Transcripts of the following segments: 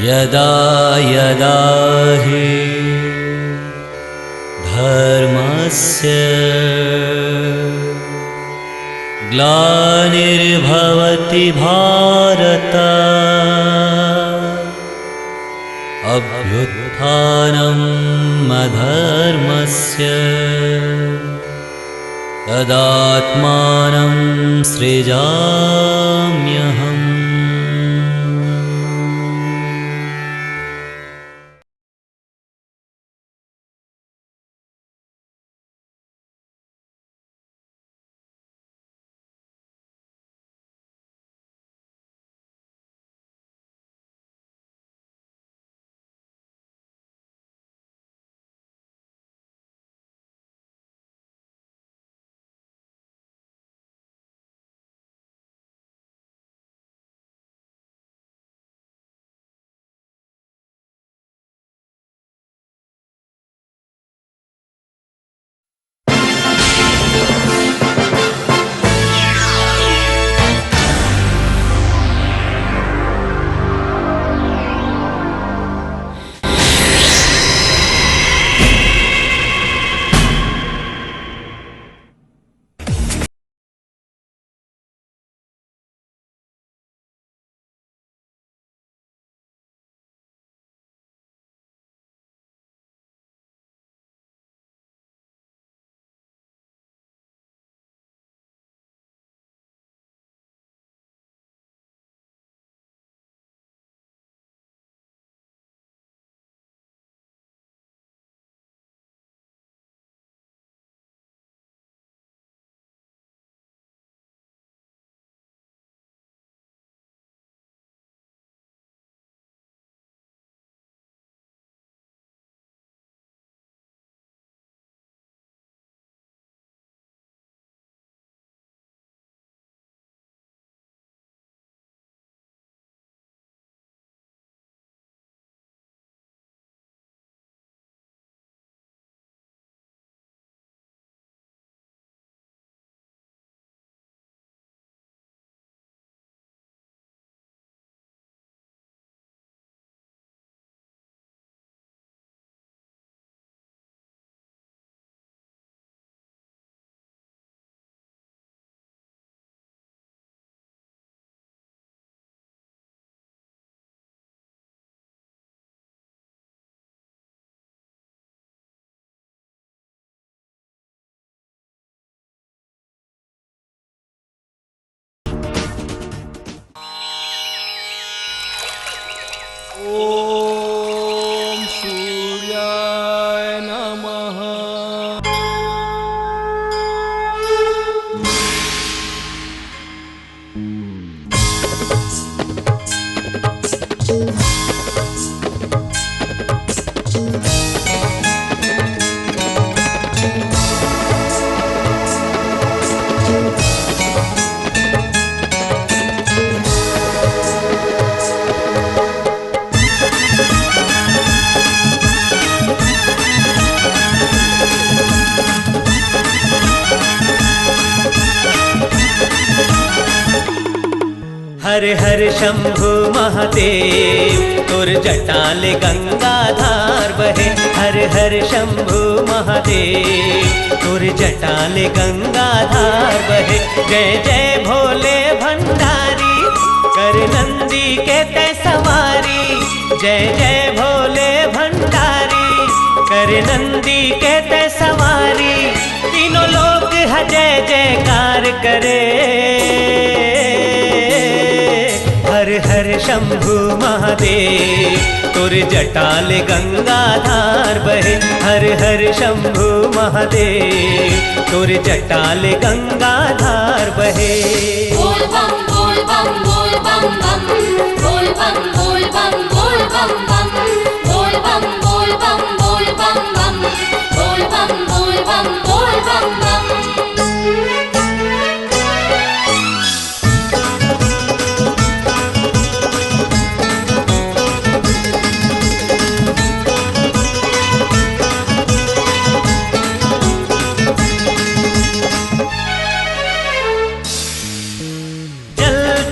यदा यदा हि धर्मस्य ग्लानिर्भवति भारत अभ्युत्थानम् अधर्मस्य तदात्मानं सृजाम्यहम्। ओम सूर्याय नमः। हर हर शंभु महादेव तुर जटाल गंगाधार बहे। हर हर शंभु महादेव तुर जटाल गंगाधार बहे। जय जय भोले भंडारी कर नंदी के तय सवारी। जय जय भोले भंडारी कर नंदी के तय सवारी। तीनों लोग जय जयकार करे। हर हर शंभु महादेव तुर जटाल गंगाधार बहे। हर हर शंभु महादेव तुर जटाल गंगाधार बहे। बोल बम बोल बम बोल बम बम बोल बम बोल बम बोल बम बम बोल बम बोल बम बोल बम बम बोल बम बोल बम बोल बम बम।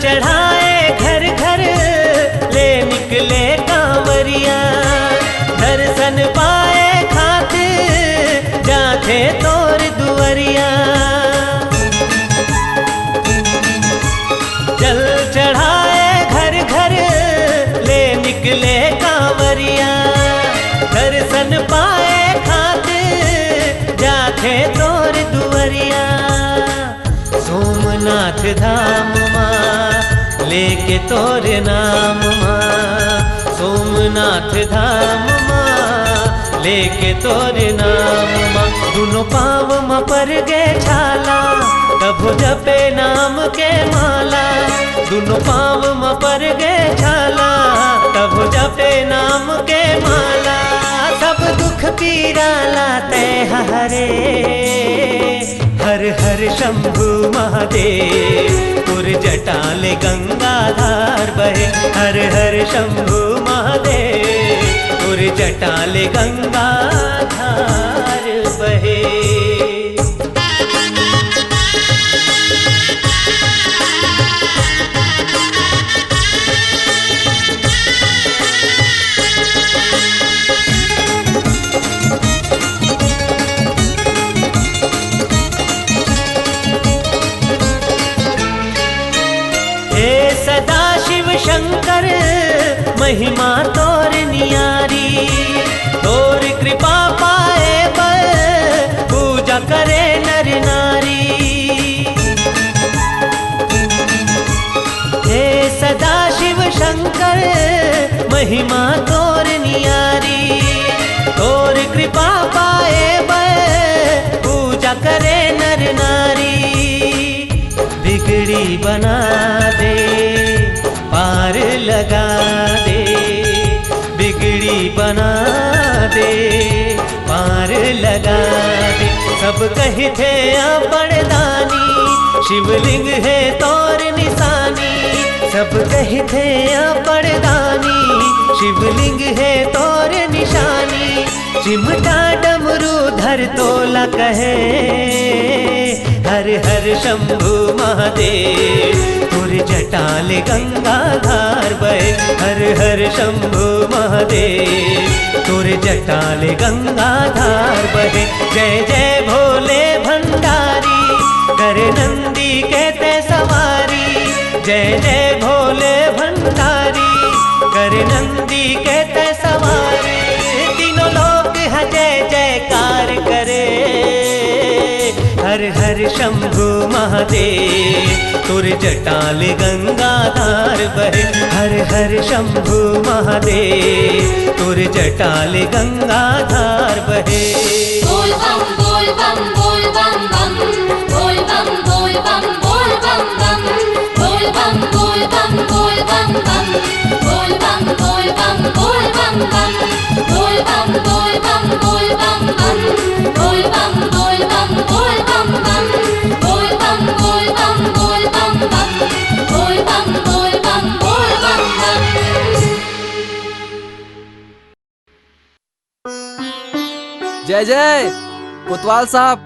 चढ़ाए घर घर ले निकले का जाथे तोर दुवरिया। जल चढ़ाए घर घर ले निकले कांवरिया, दर्शन पाए खातिर जाथे तोर दुवरिया। सोमनाथ धाम माँ लेके तोरे नाम माँ, सोमनाथ धाम माँ लेके तोरे नाम माँ। दोनों पाँव माँ पर गे छाला कभो जपे नाम के माला, दोनों पाँव माँ पर गे छाला कभो जपे नाम के माला। सब दुख पीरा लाते हरे, हर हर शंभु महादेव तुर जटाल गंगाधार बहे। हर हर शंभु महादेव तुर जटाल गंगाधार बहे। शंकर महिमा तोर नियारी, तोर कृपा पाए बर पूजा करे नर नारी। हे सदा शिव शंकर महिमा तोर नियारी, तोर कृपा पाए बर पूजा करे नर नारी। बिगड़ी बना दे पार लगा दे, बिगड़ी बना दे पार लगा दे। सब कही थे बड़दानी शिवलिंग है तोर निशानी, सब कही थे बड़दानी शिवलिंग है तोर निशानी। चिमटा डमरू धर तोला कहे हर हर शंभु महादेव तुर जटाल गंगाधार बहे। हर हर शंभु महादेव तुर जटाल गंगाधार बहे। जय जय भोले भंडारी कर नंदी कहते सवारी, जय जय भोले भंडारी कर नंदी कहते सवारी। तीनों लोग है जय जयकार करे हर हर शंभु महादेव तुर जटाल गंगाधार बहे। हर हर शंभु महादेव तुर जटाल गंगाधार बहे। बोल बम बोल बम बोल बम बम, बोल बम बोल बम बोल बम बम, बोल बम बोल बम बोल बम बम, बोल बम बोल बम बोल बम बम, बोल बम बोल बम बोल बम बम, बोल बम बोल बम बोल बम बम, बोल बम बोल बम बोल बम बम, बोल बम बोल बम बोल बम बम। जय जय कोतवाल साहब।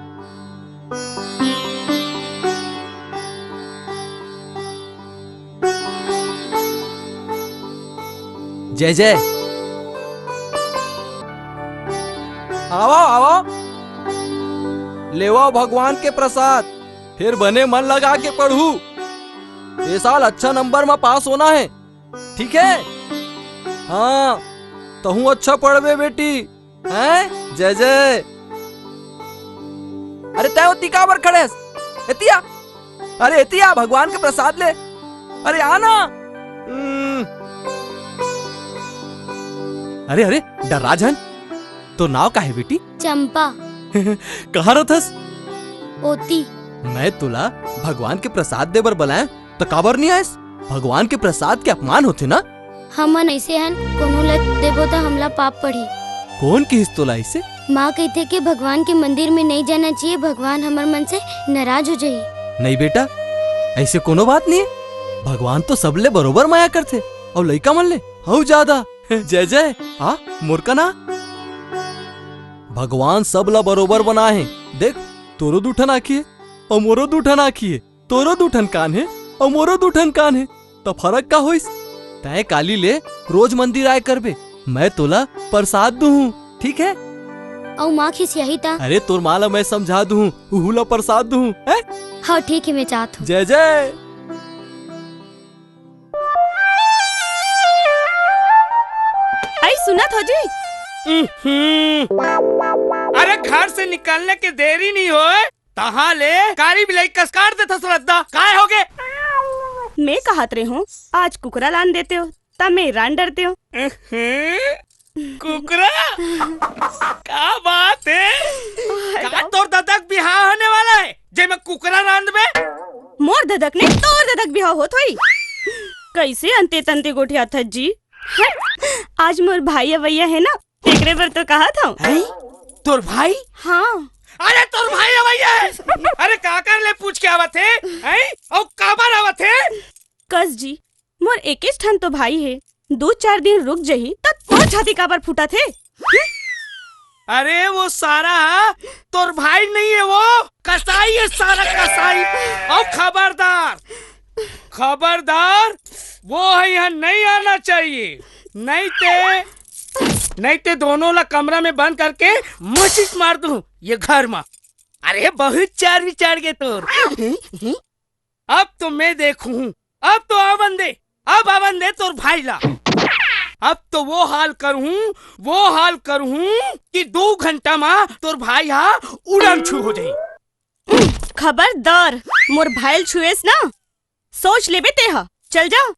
जय जय। आओ आओ लेवाओ भगवान के प्रसाद, फिर बने मन लगा के पढ़ू। ये साल अच्छा नंबर में पास होना है, ठीक है? हाँ तहू अच्छा पढ़वे बेटी, हैं? जय जय। अरे तय होती काबर खड़े एतिया, अरे एतिया भगवान के प्रसाद ले, अरे आना। अरे अरे डराजन, तो नाव का है बेटी? चंपा। कहाँ रहथस? ओती। मैं तुला भगवान के प्रसाद दे बर बुलाए तो काबर नहीं आयस? भगवान के प्रसाद के अपमान होते ना। हमन ऐसे हन कोनो लत देबो तो हमला पाप पड़ी। कौन किस तोला इसे? माँ कहते कि भगवान के मंदिर में नहीं जाना चाहिए, भगवान हमार मन से नाराज हो जाये। नहीं बेटा, ऐसे कोनो बात नहीं है। भगवान तो सबले बरोबर माया करते और लइका मन ले हऊ ज्यादा। जय जय। हाँ मूर्खा ना, भगवान सबला बरोबर बना है। देख तोरो दूठन आँखी है और मोरो दूठन आँखी है, तोरो दूठन कान है और मोरो दूठन कान है, तो फर्क का होइस? तय काली ले रोज मंदिर आए करबे, मैं तोला प्रसाद दूँ, ठीक है? और माँ खिसियाही ता। अरे तोर माला मैं समझा दूँ, उहुला प्रसाद दूँ, हैं? हाँ ठीक है, मैं चाहत हूँ। जय जय। आई सुनत हो जी? अरे घर से निकलने की देरी नहीं होए तहाँ ले कारी बिलाई कसकार दे श्रद्धा काय हो गए। मैं कहत रही हूँ आज कुकरा लान देते हो तब मैं रान डरते हो। कुकरा क्या बात है, क्या तोर ददक बिहार होने वाला है जे मैं कुकरा रांध में। मोर ददक ने तोर ददक बिहाव होत होई। कैसे अंते तंते गोठिया था जी। आज मोर भाई भैया है ना, तेकरे पर तो कहा था। तोर भाई? हाँ। अरे तोर भाई भैया है। अरे का कर ले पूछ के आवत है और काबर आवत है। कस जी मोर एक ठन तो भाई है, 2-4 दिन रुक जही तब तो छाती काबर फूटा थे। अरे वो सारा तोर भाई नहीं है, वो कसाई है, सारा कसाई। और खबरदार खबरदार, वो है यहाँ नहीं आना चाहिए, नहीं ते दोनों ला कमरा में बंद करके मशीस मार दूं ये घर में। अरे बहुत चार विचार के तोर। अब तो मैं देखूं, अब तो आवन दे तोर भाई ला। अब तो वो हाल करूं कि 2 घंटा में तोर भाई उड़न छू हो जाये। खबरदार मोर भाई छुएस ना, सोच ले बेटे। चल जा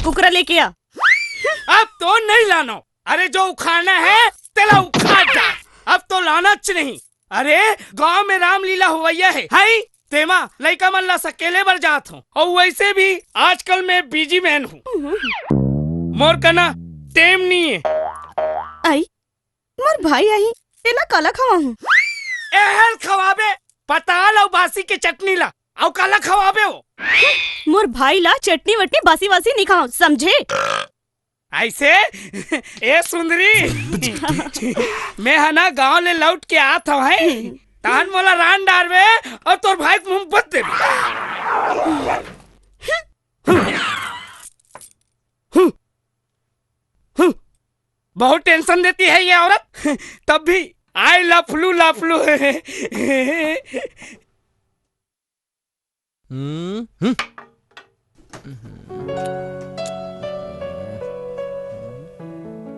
कुकरा लेके आ। अब तो नहीं लाना। अरे जो उखाड़ना है तेला उखाड़ जा, अब तो लाना नहीं। अरे गांव में रामलीला हुआ है तेमा लड़का मन ला सकेले बर जात हूँ, और वैसे भी आजकल मैं बिजी मैन हूँ, मोर कना टेम नहीं है। आई मोर भाई आई तेला काला खवा हूँ। एहल खवाबे पताल और बासी के चटनी ला और काला खवाबे हो। मोर भाई ला चटनी वटनी बासी वासी नहीं खाओ, समझे। ऐसे ए सुंदरी मैं है ना गांव ले लौट के आत हूँ तहन मोला रान डारवे और तोर भाई को मुंह बत दे। बहुत टेंशन देती है ये औरत, तब भी आई लफलू लफलू।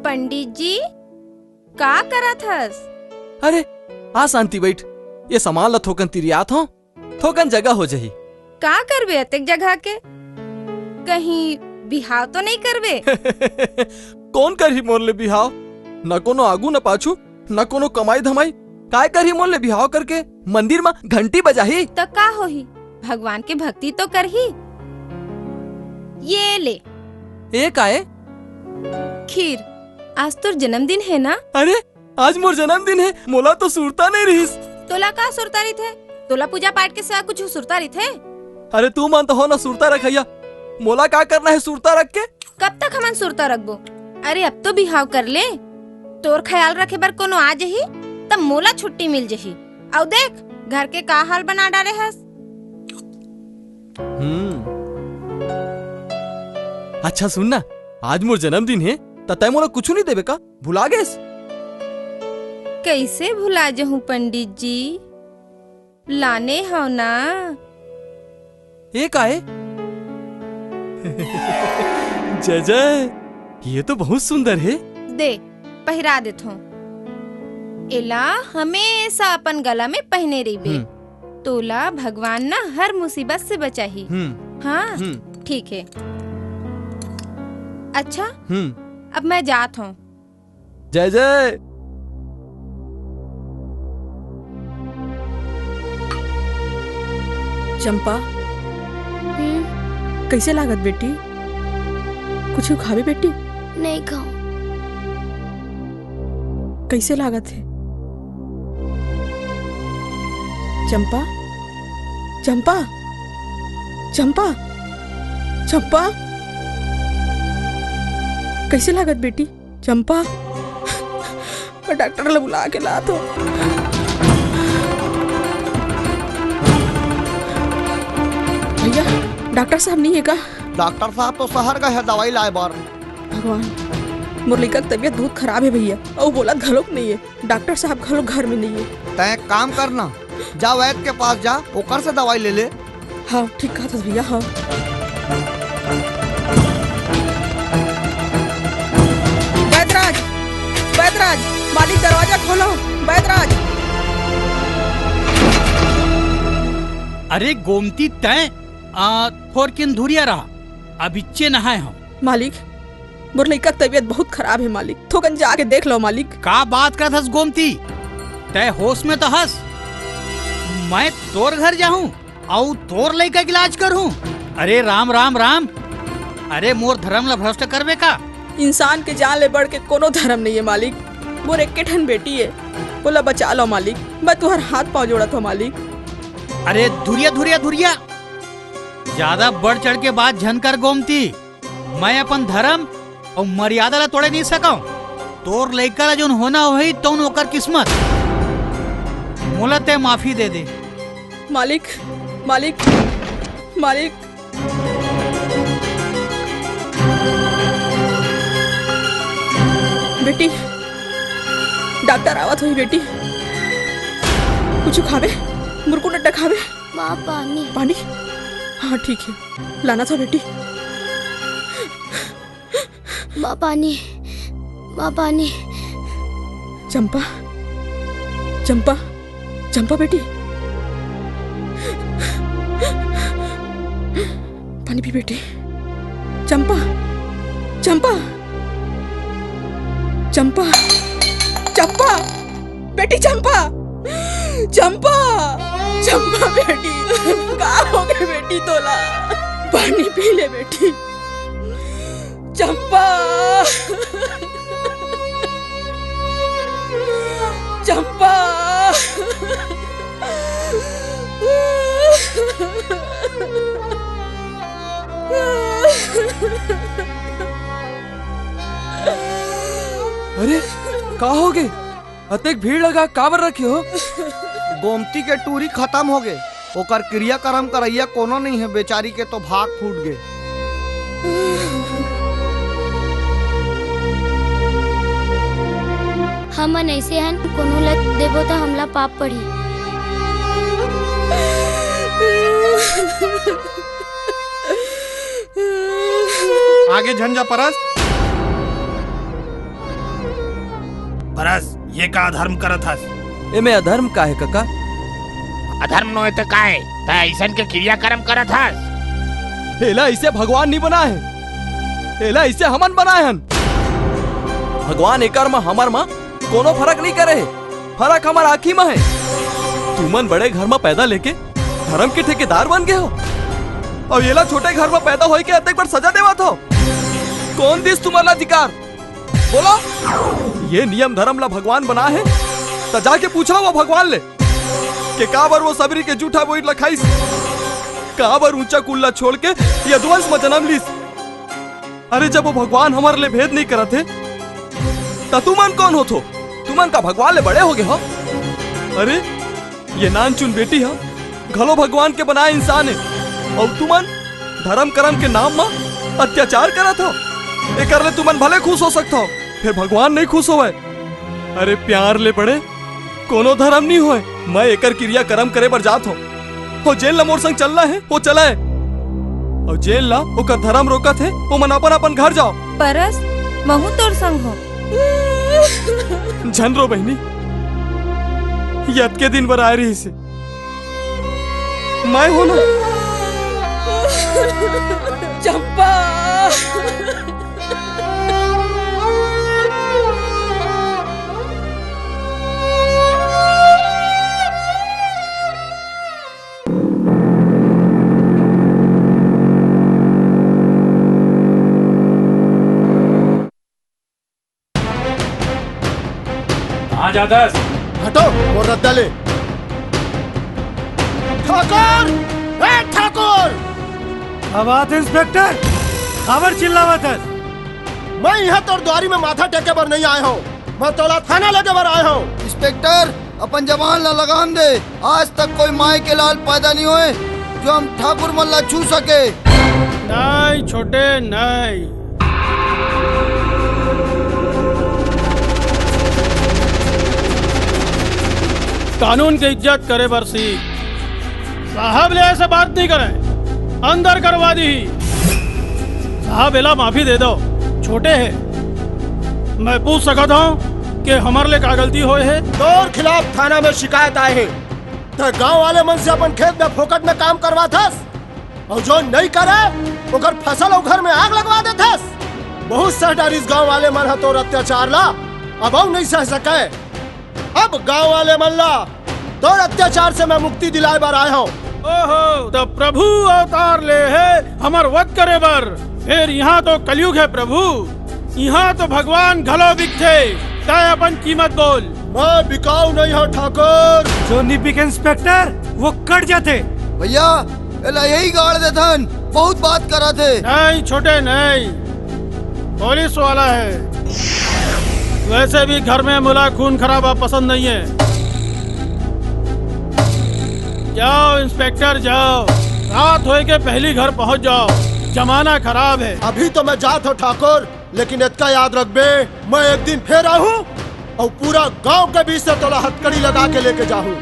पंडित जी का करत हस? अरे आ शांति बैठ, ये सामान ला थोकन तिरियात हो, थोकन जगह हो जही। का करबे अतेक जगह के? कहीं बिहाव तो नहीं करबे? कौन करही मोर ले बिहाव? न कोनो आगू न पाछू, न कोनो कमाई धमाई। काय करही मोर ले बिहाव करके? मंदिर में घंटी बजाही तो का होही? भगवान की भक्ति तो करही। ये ले ए काए? खीर, आज तोर जन्मदिन है ना? अरे आज मोर जन्मदिन है, मोला तो सुरता नहीं रहीस। तोला का सुरता रही थे? तोला पूजा पाठ के सिवा कुछ सुरता रही थे? अरे तू मानता हो ना सुरता रखैया, मोला का करना है सुरता रख के? कब तक हमन सुरता रखबो? अरे अब तो बिहाव कर ले, तोर ख्याल रखे बर कोनो आ जही तब मोला छुट्टी मिल जही। और देख घर के का हाल बना डाले हस। अच्छा सुन ना, आज मोर जन्मदिन है त तय मोला कुछ नहीं देबे का? भुला गेस? कैसे भुला जहूँ पंडित जी, लाने हो ना। ये काहे? जय जय, ये तो बहुत सुंदर है। दे पहरा देत हूँ। एला हमेशा अपन गला में पहने रही। तोला भगवान ना हर मुसीबत से बचाही। हाँ ठीक है। अच्छा अब मैं जात हूँ। जय जय। चंपा कैसे लागत बेटी? कुछ खावे बेटी? नहीं खाऊं। कैसे लागत है? चंपा चंपा चंपा चंपा कैसे लागत बेटी? चंपा मैं डॉक्टर ला बुला के ला तो। भैया डॉक्टर साहब नहीं है का? डॉक्टर साहब तो शहर गए हैं दवाई लाए बार। भगवान मुरली का तबीयत बहुत खराब है भैया, और बोला घलोक नहीं है, डॉक्टर साहब घलोक घर में नहीं है। तय काम करना, जा वैद्य के पास जा, ओकर से दवाई ले ले। हाँ ठीक कहा था भैया। हाँ वैद्यराज, वैद्यराज, मालिक दरवाजा खोलो, वैद्यराज। अरे गोमती तय थोर किन धुरिया रहा, अब इच्चे नहाए हो। मालिक मुरली का तबीयत बहुत खराब है मालिक, थोकन जाके देख लो मालिक। का बात करत हस गोमती, तय होश में तो हस। मैं तोर घर जाऊं और तोर लइका इलाज करूं? अरे राम राम राम, अरे मोर धर्म ला भ्रष्ट करबे का? इंसान के जान ले बढ़ के कोनो धर्म नहीं है मालिक, मोर एक ठन बेटी है, बोला बचा लो मालिक, मैं तुहर हाथ पाँव जोड़त हो मालिक। अरे धुरिया धुरिया धुरिया, ज्यादा बढ़ चढ़ के बात झनकर गोमती। मैं अपन धर्म और मर्यादा ला तोड़े नहीं सकूं। तोर लइका ला जोन होना होई तो ओकर किस्मत, मोला ते माफी दे दे। मालिक मालिक मालिक, बेटी डॉक्टर आवत हुई बेटी, कुछ खावे, मुर्को नड्डा खावे। माँ पानी। पानी? हाँ ठीक है, लाना था बेटी। माँ पानी, माँ पानी। चंपा, चंपा, चंपा बेटी, पानी पी बेटी। चंपा, चंपा, चंपा, चंपा, बेटी चंपा, चंपा, चंपा बेटी, कहाँ हो गए बेटी तोला? पानी पी ले बेटी। चंपा, चंपा, अरे का हो गए? अतेक भीड़ लगा काबर रखे हो? गोमती के टूरी खत्म हो गए, ओकर क्रियाक्रम करैया कोनो नहीं है, बेचारी के तो भाग फूट गए। हमन ऐसे हन, कोनो लत देबो तो हमला पाप पड़ी। आगे झंझा परस। परस ये का अधर्म करत हस? एमे अधर्म का है काका? अधर्म नो है तो का है? ता ऐसन के क्रियाक्रम करत हस? हेला इसे भगवान नहीं बना है, हेला इसे हमन बनाए हन। भगवान एकर में हमर में कोनो फर्क नहीं करे है, फर्क हमार आँखी में है। तुमन बड़े घर में पैदा लेके धर्म के ठेकेदार बन गए हो, और येला छोटे घर में पैदा होई के अतेक बार सजा देवत हो। कौन दिस तुम्हारा अधिकार? बोलो। ये नियम धर्म ला भगवान बना है, तो जाके पूछा वो भगवान ले कि का बार वो सबरी के जूठा बोइट लखाइस, का बार ऊंचा कुल्ला छोड़ के ये ध्वंस में जन्म लीस। अरे जब वो भगवान हमारे लिए भेद नहीं करते, तो तुमन कौन हो? थो तुमन का भगवान ले बड़े हो गए हो? अरे ये नानचुन बेटी है, घलो भगवान के बनाए इंसान है, और तुमन धर्म कर्म के नाम में अत्याचार करत हो। ये कर ले तुमन भले खुश हो सकते हो, फिर भगवान नहीं खुश होवे। अरे प्यार ले बड़े कोनो धर्म नहीं होए। मैं एकर क्रिया कर्म करे पर जात हो, और जेल ला मोर संग चलना है वो चला है, और जेल ला ओकर धर्म रोकत है, वो मन अपन अपन घर जाओ। परस महू तोर संग हो। झन रो बहनी, यद के दिन बर आ रही से मैं हो ना। चंपा, कहाँ जाता है? हटो और रद्दा ले। ठाकुर, ए ठाकुर! आवाज इंस्पेक्टर, खबर चिल्लावत है। मैं यहाँ तोर द्वारी में माथा टेके पर नहीं आया हूँ, मैं तोला थाना लेके बर आया हूँ। इंस्पेक्टर अपन जवान ला लगाम दे, आज तक कोई माई के लाल पैदा नहीं हुए जो हम ठाकुर मल्ला छू सके। नहीं छोटे नहीं, कानून की इज्जत करे बर सीख। साहब ले ऐसे बात नहीं करे, अंदर करवा दी। साहब एला माफी दे दो, छोटे है। मैं पूछ सकता हूँ कि हमारे लिए क्या गलती हुई है? तोर खिलाफ थाना में शिकायत आए है। तो गांव वाले मन से अपन खेत में फोकट में काम करवा थस, और जो नहीं करे ओकर फसल और घर में आग लगवा दे थस। बहुत सह डर इस गांव वाले मन तोर अत्याचार ला, अब नहीं सह सके। अब गांव वाले मन ला तोर अत्याचार से मैं मुक्ति दिलाए बार आया हूँ। ओहो, तो प्रभु अवतार ले है हमर वध करे बर। फिर यहाँ तो कलयुग है प्रभु, यहाँ तो भगवान घलो बिकथे। तय अपन कीमत बोल। मैं बिकाऊ नहीं हूँ ठाकुर। जो निपिक इंस्पेक्टर वो कट जाते। भैया एला यही गाड़ दे थन, बहुत बात करा थे। नहीं छोटे नहीं, पुलिस वाला है। वैसे भी घर में मुला खून खराबा पसंद नहीं है। जाओ इंस्पेक्टर जाओ, रात होए के पहली घर पहुंच जाओ, जमाना खराब है। अभी तो मैं जात हूँ ठाकुर, लेकिन इतना याद रख बे, मैं एक दिन फिर आऊँ और पूरा गांव के बीच से तोला हथकड़ी लगा के लेके जाऊँ।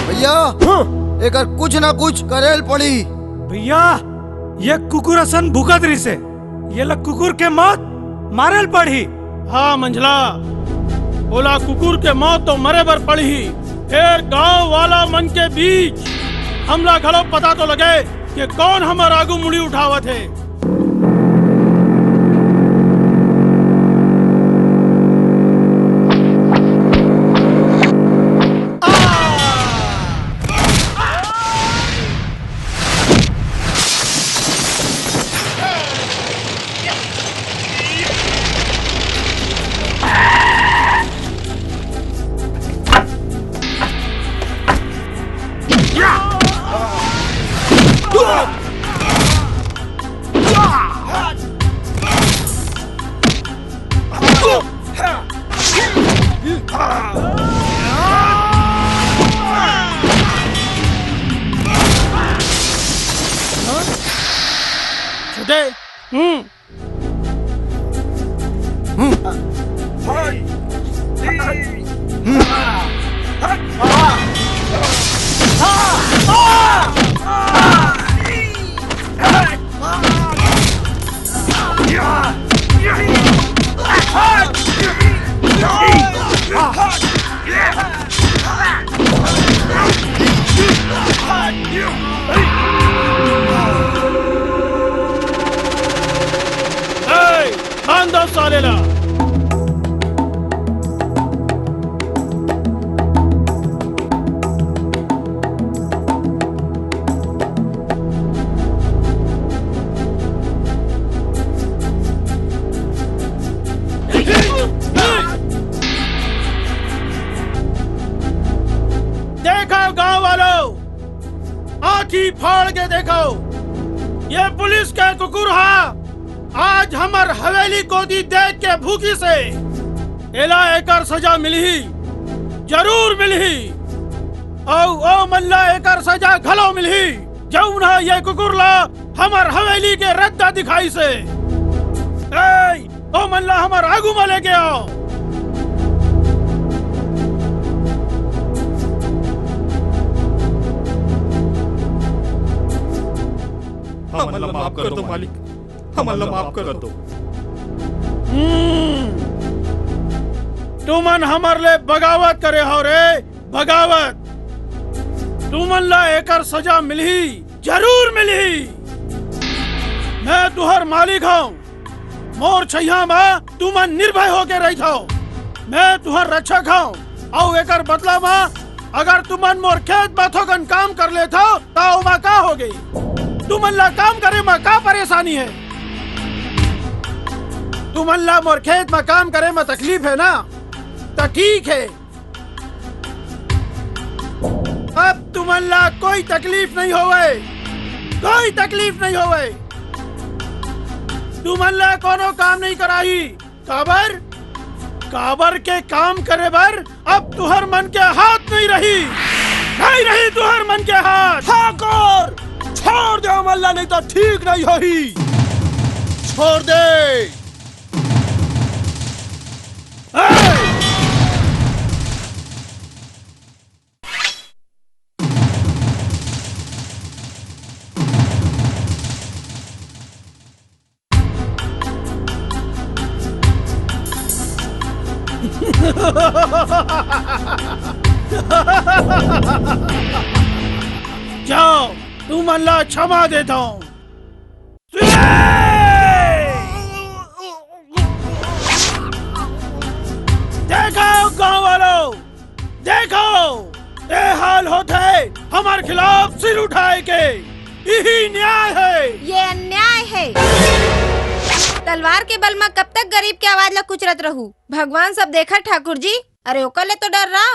भैया एक कुछ ना कुछ करेल पड़ी। भैया ये कुकुर असन भूखदरी से ये लग कुकुर के मौत मारेल पड़ी। हाँ मंझला, बोला कुकुर के मौत तो मरे बर पड़ी। फिर गांव वाला मन के बीच हमला खलो पता तो लगे कि कौन हमार आगू मुड़ी उठावत है। देखो गांव वालों, आंखी फाड़ के देखो, ये पुलिस के कुकुर आज हमर हवेली गोदी देख के भूखी से एला एकर सजा मिली, जरूर मिली। ओ मल्ला एकर सजा घलो मिली, जौन ये कुकुर ला हमर हवेली के रद्दा दिखाई से। ओ मल्ला हमर आगू में लेके आओ। हमला माफ कर दो मालिक, हमला माफ कर दो। तुमन हमर ले बगावत करे हो रे, बगावत। तुमन ला एकर सजा मिली, जरूर मिली। मैं तुहर मालिक हूँ, मोर छैया में तुमन निर्भय होके रही थो। मैं तुहर रक्षक हूँ, और एकर बदला में अगर तुमन मोर खेत में थोकन काम कर ले थो तो मा का हो गई। तुमन ला काम करे में का परेशानी है? तुमन ला मोर खेत में काम करे में तकलीफ है ना, तो ठीक है। अब तुमन ला कोई तकलीफ नहीं होवे, कोई तकलीफ नहीं होवे। तुमन ला कोनो काम नहीं कराई। काबर काबर के काम करे बर अब तुहर मन के हाथ नहीं रही, नहीं रही तुहर मन के हाथ। ठाकुर छोड़ दे मल्ला, नहीं तो ठीक नहीं होही। छोड़ दे। जाओ, तू मल्ला क्षमा देता हूँ। देखो गांव वालों, देखो ये हाल होता है हमारे खिलाफ सिर उठाए के, यही न्याय है। ये अन्याय है। तलवार के बल में कब तक गरीब की आवाज ला कुचरत रहू? भगवान सब देखा ठाकुर जी। अरे ओकर ले तो डर रहा।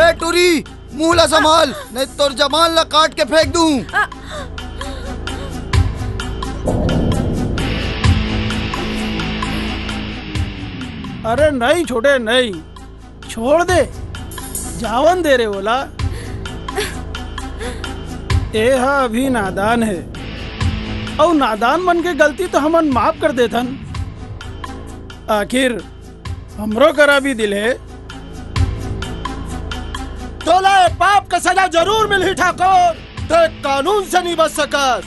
ए टूरी, मुंह ला संभाल, नहीं तो जबान ला काट के फेंक दूं। अरे नहीं छोटे नहीं, छोड़ दे, जावन दे रे बोला। ए हा अभी नादान है, और नादान मन के गलती तो हमन माफ कर देथन। आखिर हमरो करा भी दिल है। तोला पाप का सजा जरूर मिली ठाकुर, तो कानून से नहीं बच सकत।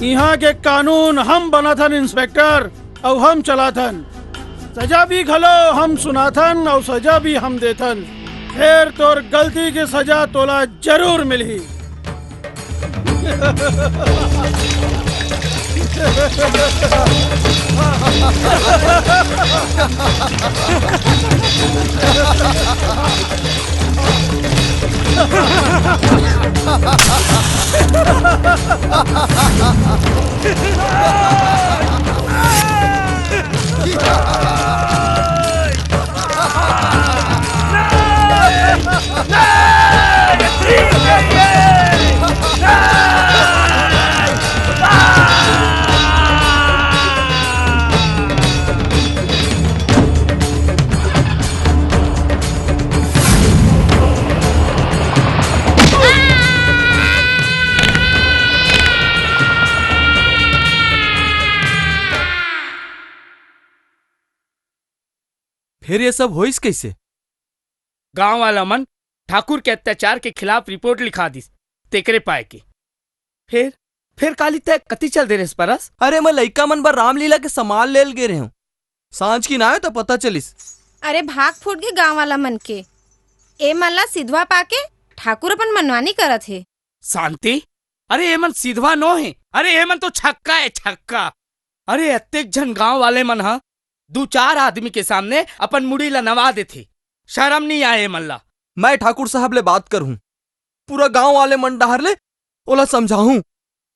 यहाँ के कानून हम बनाथन इंस्पेक्टर, और हम चलाथन। सजा भी घलो हम सुनाथन और सजा भी हम देथन। फिर तोर गलती की सजा तोला जरूर मिली। फिर ये सब होइस कैसे? गांव वाला मन ठाकुर के अत्याचार के खिलाफ रिपोर्ट लिखा दी तेकरे पाए के। फिर काली तय कति चल दे रहे परस? अरे मैं लइका मन बर रामलीला के सामान लेल गे रहे हूँ, सांझ की ना आयो तो पता चलिस। अरे भाग फूट के गांव वाला मन के ए मल्ला सिधवा पाके ठाकुर अपन मनवानी करत है। शांति, अरे एमन सिधवा नो है, अरे एमन तो छक्का है, छक्का। अरे अत्येक जन गांव वाले मन हा 2-4 आदमी के सामने अपन मुड़ी ला नवा देथे, शर्म नहीं आए मल्ला। मैं ठाकुर साहब ले बात करूं, पूरा गांव वाले मन डहार ले ओला समझाऊं।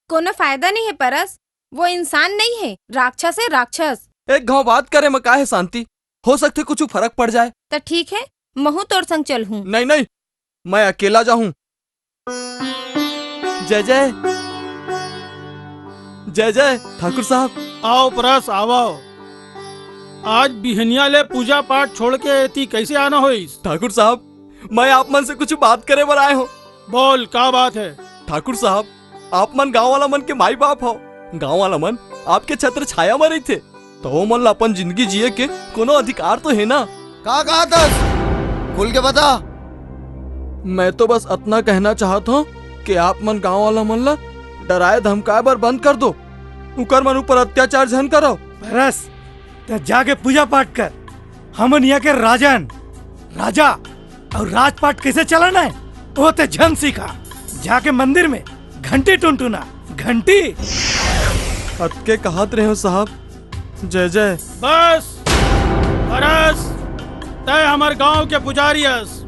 कोनो फायदा नहीं है परस, वो इंसान नहीं है, राक्षस है, राक्षस। एक गांव बात करे में का है शांति, हो सकते कुछ फर्क पड़ जाए। तो ठीक है, महू तोर संग चल हूँ। नहीं नहीं, मैं अकेला जाऊं। जय जय जय जय ठाकुर साहब। आओ परस आओ। आज बिहनिया ले पूजा पाठ छोड़ के एती कैसे आना होइस? ठाकुर साहब, मैं आप मन से कुछ बात करे बर आए हो। बोल, क्या बात है? ठाकुर साहब, आप मन गांव वाला मन के माई बाप हो। गांव वाला मन आपके छत्र छाया में रही थे, तो वो मन अपन जिंदगी जिए के कोनो अधिकार तो है ना? का कहा था? खुल के बता। मैं तो बस इतना कहना चाहता हूँ कि आप मन गांव वाला मन ला डराए धमकाए बर बंद कर दो, उकर मन ऊपर अत्याचार झन करो। बरस तो जाके पूजा पाठ कर। हमन यहाँ के राजा और राजपाट कैसे चलाना है वो ते झन सीखा। जाके मंदिर में घंटी टुनटुना, घंटी। अतके कहत रहे हो साहब। जय जय। बस बरस, तय हमार गांव के पुजारियस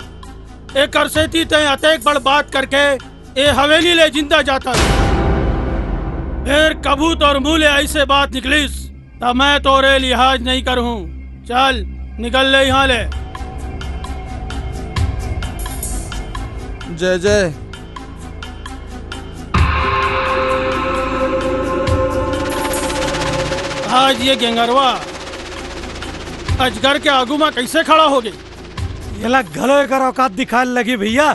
एक अरसेती तय अतेक बड़ बात करके ए हवेली ले जिंदा जाता। फिर कबूत और मुँह ले ऐसे बात निकलिस तब मैं तोरे लिहाज नहीं करूँ। चल निकल ले यहाँ ले। जय जय। आज ये गेंगरवा अजगर के आगू में कैसे खड़ा हो गई? ये गलो कर औकात दिखाने लगी भैया।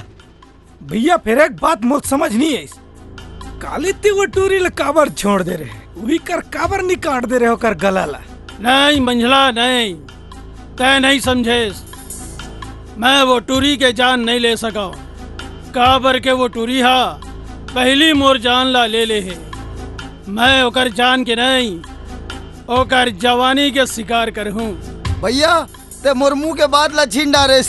भैया फिर एक बात मुझ समझ नहीं है, काली ती वो टूरी ले काबर छोड़ दे रहे, वही कर काबर नहीं काट दे रहे हो कर गला ला। नहीं मंझला नहीं, तय नहीं समझेस। मैं वो टूरी के जान नहीं ले सका, काबर के वो टूरी हा पहली मोर जान ला ले है। मैं ओकर जान के नहीं ओकर जवानी के शिकार करहूं। भैया ते मुर्मू के बाद लछीन डारे।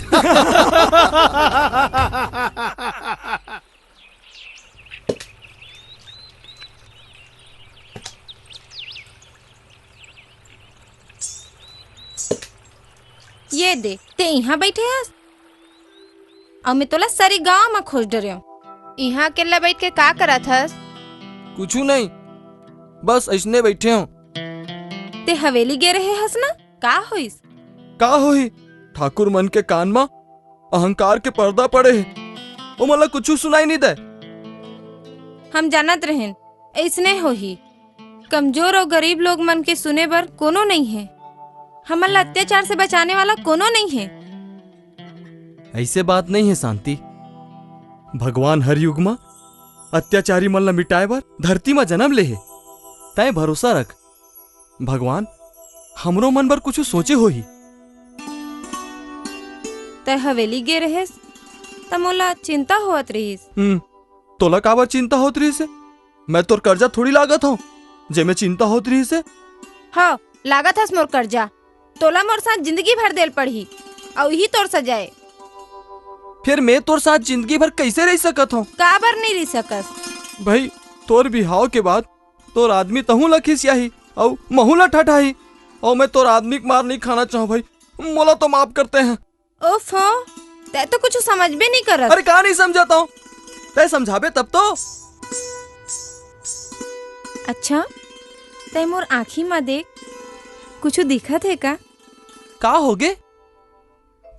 ये दे ते यहाँ बैठे हस और मैं तोला सारी गांव में खोज डरे हूँ। यहाँ अकेला बैठ के का करत हस? कुछ नहीं, बस ऐसने बैठे हूँ। ते हवेली गे रहे हस ना, का होइस? का होई? ठाकुर मन के कान में अहंकार के पर्दा पड़े है, वो मतलब कुछ सुनाई नहीं दे। हम जानत रहें ऐसने हो ही कमजोर और गरीब लोग मन के सुने बर कोनो नहीं है। हमला अत्याचार से बचाने वाला कोनो नहीं है। ऐसे बात नहीं है शांति। भगवान हर युग में अत्याचारी मन ला मिटाए बर धरती में जन्म ले है। तय भरोसा रख, भगवान हमरो मन बर कुछ सोचे हो ही। तय हवेली गे रहेस त मोला चिंता होत रहीस। तोला काबर चिंता होत रही से? मैं तोर कर्जा थोड़ी लागत हूँ जे में चिंता होत रही से। हाँ लागत हस मोर कर्जा, तोला मोर साथ जिंदगी भर देल पड़ी और ही तोर सजाए। फिर मैं तोर साथ जिंदगी भर कैसे रह सकत हूँ? काबर नहीं रह सकस भाई, तोर बिहाव के बाद तोर आदमी तहू ला खिसियाही और महू ला ठठाही और मैं तोर आदमी के मार नहीं खाना चाहूँ। भाई मोला तो माफ करते हैं। ओफो, तै तो कुछ समझ भी नहीं करत। अरे कहा नहीं समझाता हूँ, तै समझाबे तब तो। अच्छा तै मोर आँखी में देख, कुछ दिखत है का? का होगे?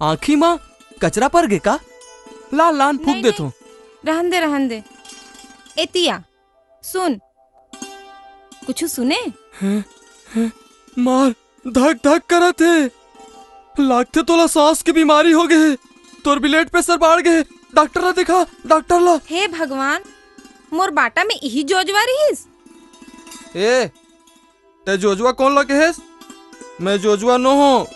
आँखी माँ कचरा पर गे का? लाल लाल फूक दे तू। रहन दे। एतिया सुन, कुछ सुने? मार धक धक करत है, लागते तोला सांस की बीमारी हो गए, तोर ब्लड प्रेशर बढ़ गए। डॉक्टर ला दिखा, डॉक्टर ला। हे भगवान, मोर बाटा में यही जोजवा रहीस। ए ते जोजवा कौन लगे है? मैं जोजवा न हूँ,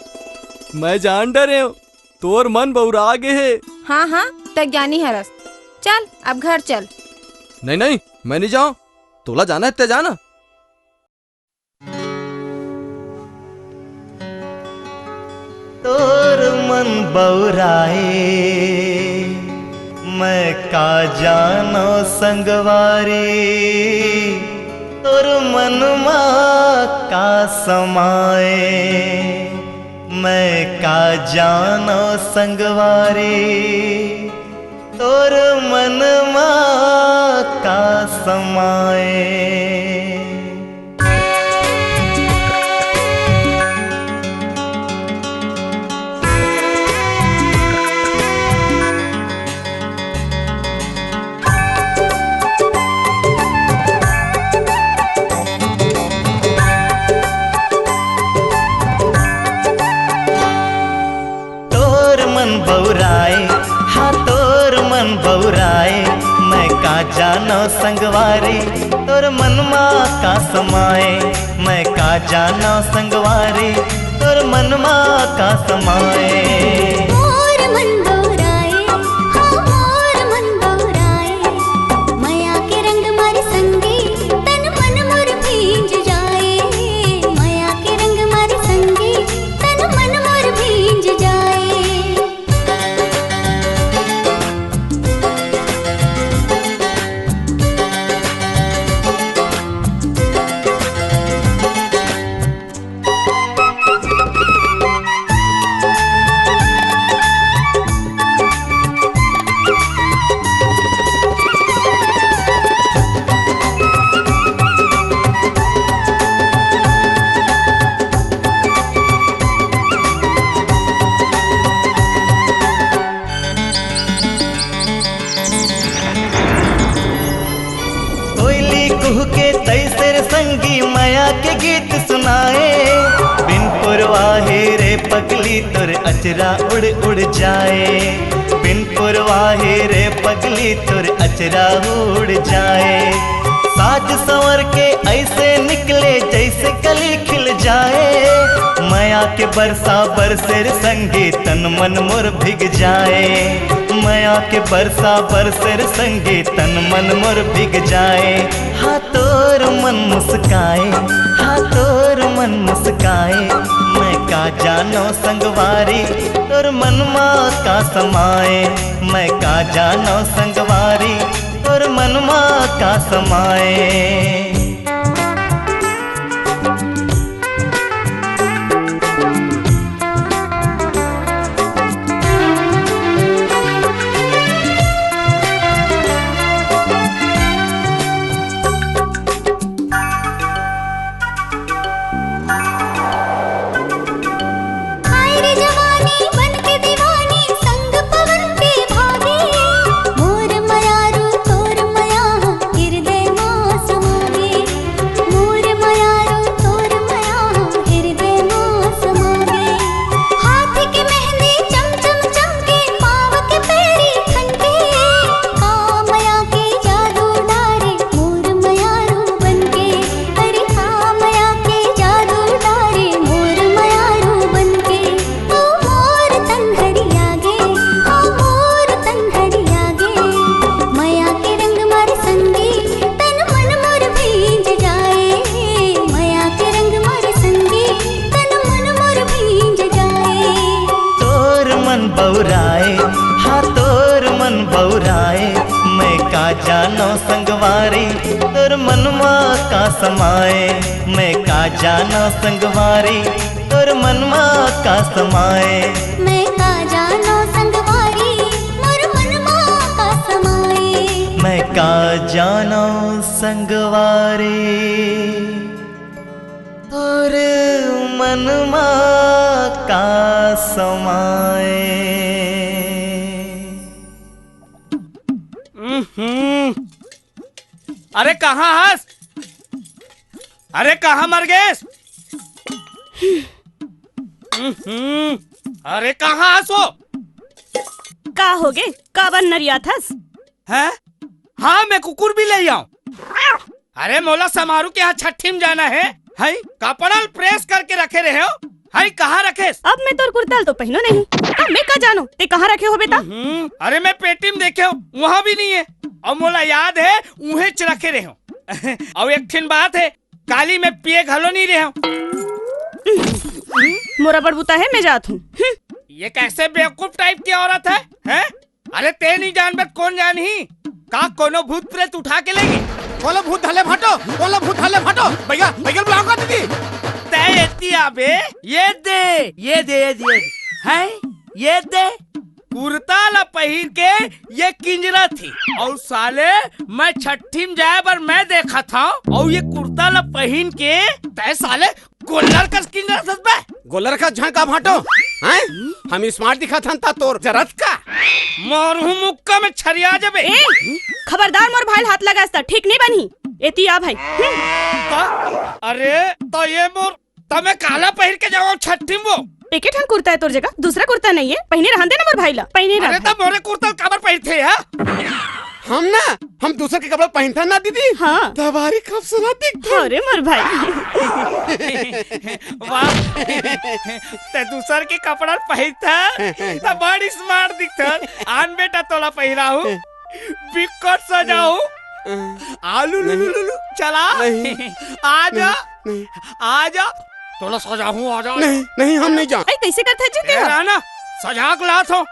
मैं जान डरे हूँ। तोर मन बौरा गे है। हाँ हाँ तक ज्ञानी हरस। चल अब घर चल। नहीं नहीं मैं नहीं जाऊँ, तोला जाना है ते जाना। तोर मन बौराए मैं का जानो संगवारी, तोर मन मा का समाए मैं का जानो संगवारी, तोर मन मा का समाए। बौराए हाँ तोर मन बौराए मैं का जानो संगवारी, तोर मन मा का समाए मैं का जानो संगवारी, तोर मन मा का समाए। मोर मन बौराए हाँ मोर मन बौराए, माया के रंग मारे संगे तन मन मोर भींज जाए, माया के रंग मारे संगे तन मन मोर भींज जाए। के गीत सुनाए बिन पुरवाहे रे पगली तोर अचरा उड़ उड़ जाए, बिन पुरवाहे रे पगली तोर अचरा उड़ जाए। साज संवर के ऐसे निकले जैसे कली खिल जाए, माया के बरसा बरसेर संगे तन मन मोर भिग जाए, मया के बरसा बरसर संगे तन मन मोर भीग जाए। हाँ तोर मन मुस्काए, हाँ तोर मन मुस्काए, मैं का जानो संगवारी तोर मनमा का समाए। मैं का जानो संगवारी तोर मनमा का समाए। जानो संगवारी तोर मनमा का समाए। मैं का जानो संगवारी तोर मनमा का समाए। मैं का जानो संगवारी मोर मनमा का समाए। मैं का जानो संगवारी तोर मनमा का समाए। अरे कहाँ हंस? अरे कहाँ मर गए? अरे कहाँ हंसो? का हो गए? का बन नरिया थस? है? हाँ मैं कुकुर भी ले आऊं। अरे मोला समारू के यहाँ छठी में जाना है। हाय कपड़ा प्रेस करके रखे रहे हो। हाय कहाँ रखे? अब मैं तोर कुर्ताल तो पहनो नहीं। अब मैं का जानो ते कहाँ रखे हो बेटा? अरे मैं पेटी में देखे हो वहाँ भी नहीं है। और मोला याद है उहे च रखे रहे हो। और एक ठिन बात है काली में पिए घलो नहीं रहे हो। मोरा बड़बूता है मैं जात हूँ। ये कैसे बेवकूफ टाइप की औरत है, हैं? अरे ते नहीं जान बत कौन जान ही? का कोनो भूत प्रेत उठा के लेगी? बोलो भूत धले फटो, बोलो भूत धले फटो। भैया भैया बुलाओ का दीदी। तय एती आबे ये दे ये दे ये दे है ये दे कुर्ता ला पहिर के ये किंजरा थी। और साले मैं छठी में जाए पर मैं देखा था और ये कुर्ता ला पहन के तय साले गोलर का किंजरा थस बे। गोलर का झांका फाटो हैं? हम स्मार्ट दिखा था तोर जरत का मारू मुक्का में छरिया जबे। खबरदार मोर भाई हाथ लगास्ता ठीक नहीं बनी। एती आ भाई। अरे तो ये मोर तमे काला पहन के जाओ छठी में। वो एक ठन कुर्ता है तोर जगह दूसरा कुर्ता नहीं है। पहने रहन दे ना मोर भाई ला पहने रह। अरे तो मोरे कुर्ता कबर पहनते हैं हम ना हम दूसरे के कपड़े पहनता ना दीदी। हाँ तबारी खूबसूरत दिखते। अरे मोर भाई वाह ते दूसर के कपड़ा पहनता तो बड़ी स्मार्ट दिखता। आन बेटा तोला पहनाऊ बिकट सजाऊ आलू लुलू लुलू चला आजा आजा तोला सजाऊ आजा। नहीं नहीं हम नहीं जा। कैसे करते जी तेरा ना सजा के लात हो।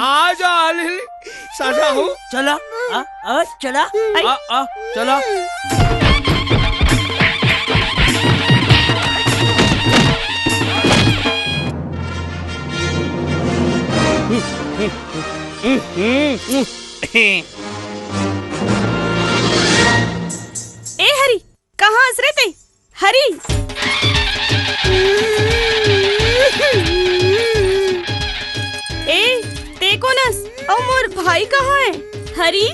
आजा आली सजाऊ चला आ चला आ चला। ए हरी कहाँ हंस रहे थे? हरी ए ते कौन हंस? और मोर भाई कहाँ है? हरी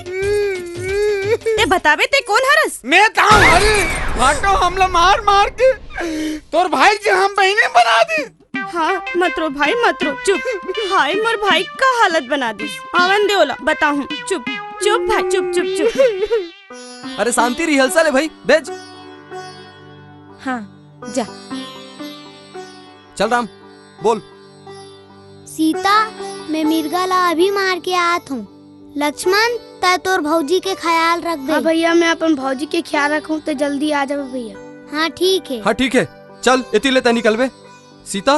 ते बतावे ते कौन हरस? मैं कहाँ हरी? फाटो हमला मार मार के तोर भाई जी हम बहने बना दी। हाँ मतरो भाई मतरो चुप। हाय मोर भाई का हालत बना दी। आवन दे ओला बताऊं। चुप चुप भाई चुप चुप चुप। अरे शांति रिहर्सल है भाई भेज। हाँ जा चल राम बोल। सीता मैं मिर्गा ला अभी मार के आत हूँ। लक्ष्मण तय तोर भौजी के ख्याल रख दे। हाँ भैया, मैं अपन भौजी के ख्याल रखूं तो जल्दी आ जाओ भैया। हाँ ठीक है। हाँ ठीक है, चल इति ले तय निकल बे। सीता,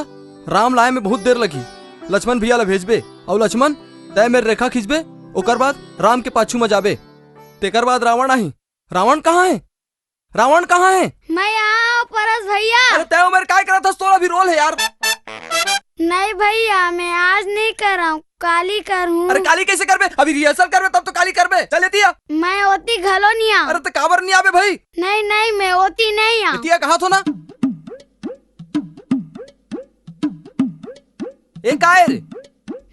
राम लाए में बहुत देर लगी, लक्ष्मण भैया ला भेजबे। और लक्ष्मण तय मेरे रेखा खींचबे, ओकर बाद राम के पाछू में जाबे। तेकर बाद रावण आही। रावण कहाँ है? रावण कहाँ है? मैं यहाँ हूँ परस भैया। अरे तय मेरे काय करा था, तोरा भी रोल है यार। नहीं भैया, मैं आज नहीं कर रहा हूँ, काली करूँ। अरे काली कैसे करबे? अभी रिहर्सल करबे तब तो काली करबे। चल एतिया। मैं ओती घलो नहीं आ। अरे तो काबर नहीं आबे भाई? नहीं नहीं, मैं ओती नहीं आ। एतिया कहा थो ना। ए काय रे?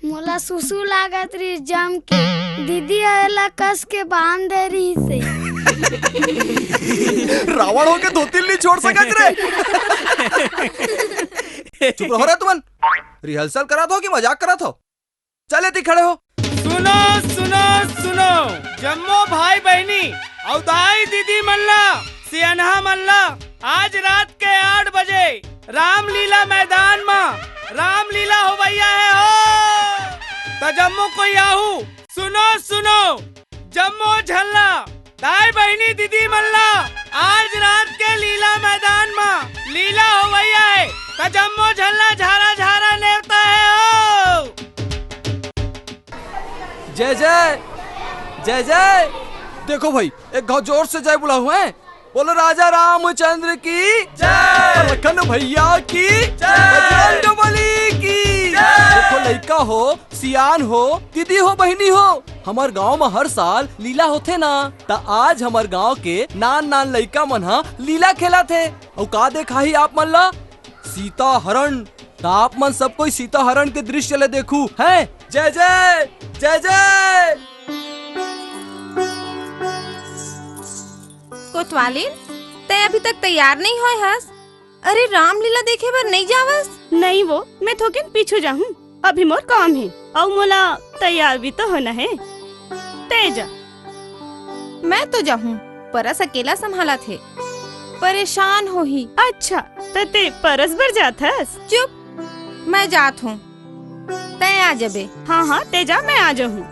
मोला सुसु लागत रही जम के, दीदी आला कस के बांध दे रही से। रावण हो के धोतिल नहीं छोड़ सकत रे। चुप रहो रे तुमन। रिहर्सल करा थो कि मजाक करा थो? चले ती खड़े हो। सुनो सुनो सुनो, जम्मो भाई बहनी और दाई दीदी मल्ला सियानहा मल्ला, आज रात के 8 बजे रामलीला मैदान में रामलीला हो भैया है हो। तो जम्मो कोई आहू सुनो सुनो, जम्मो झल्ला दाई बहनी दीदी मल्ला, आज रात के लीला मैदान में लीला हो भैया है। तो जम्मो झल्ला झारा झारा नेवता है हो। जय जय जय जय। देखो भाई, एक गाँव जोर से जय बुला हुआ है। बोलो राजा रामचंद्र की जय, लखन भैया की जय, बजरंगबली की जय। देखो लड़का हो, सियान हो, दीदी हो, बहनी हो, हमार गांव में हर साल लीला होते ना। ता आज हमार गांव के नान नान लड़का मन हा लीला खेला थे। और का देखा ही आप मन ला? सीता हरण। ता आप मन सब कोई सीता हरण के दृश्य ले देखू है। जय जय जय जय। कोतवाली, तय अभी तक तैयार नहीं होए हस? अरे रामलीला देखे बर नहीं जावस? नहीं वो, मैं थोकिन पीछे जाऊँ, अभी मोर काम है और मोला तैयार भी तो होना है। तय जा। मैं तो जाऊँ, परस अकेला संभाला थे, परेशान हो ही। अच्छा तो ते परस बर जात हस? चुप, मैं जात हूँ, तय आ जबे। हाँ हाँ ते जा, मैं आ जाऊँ।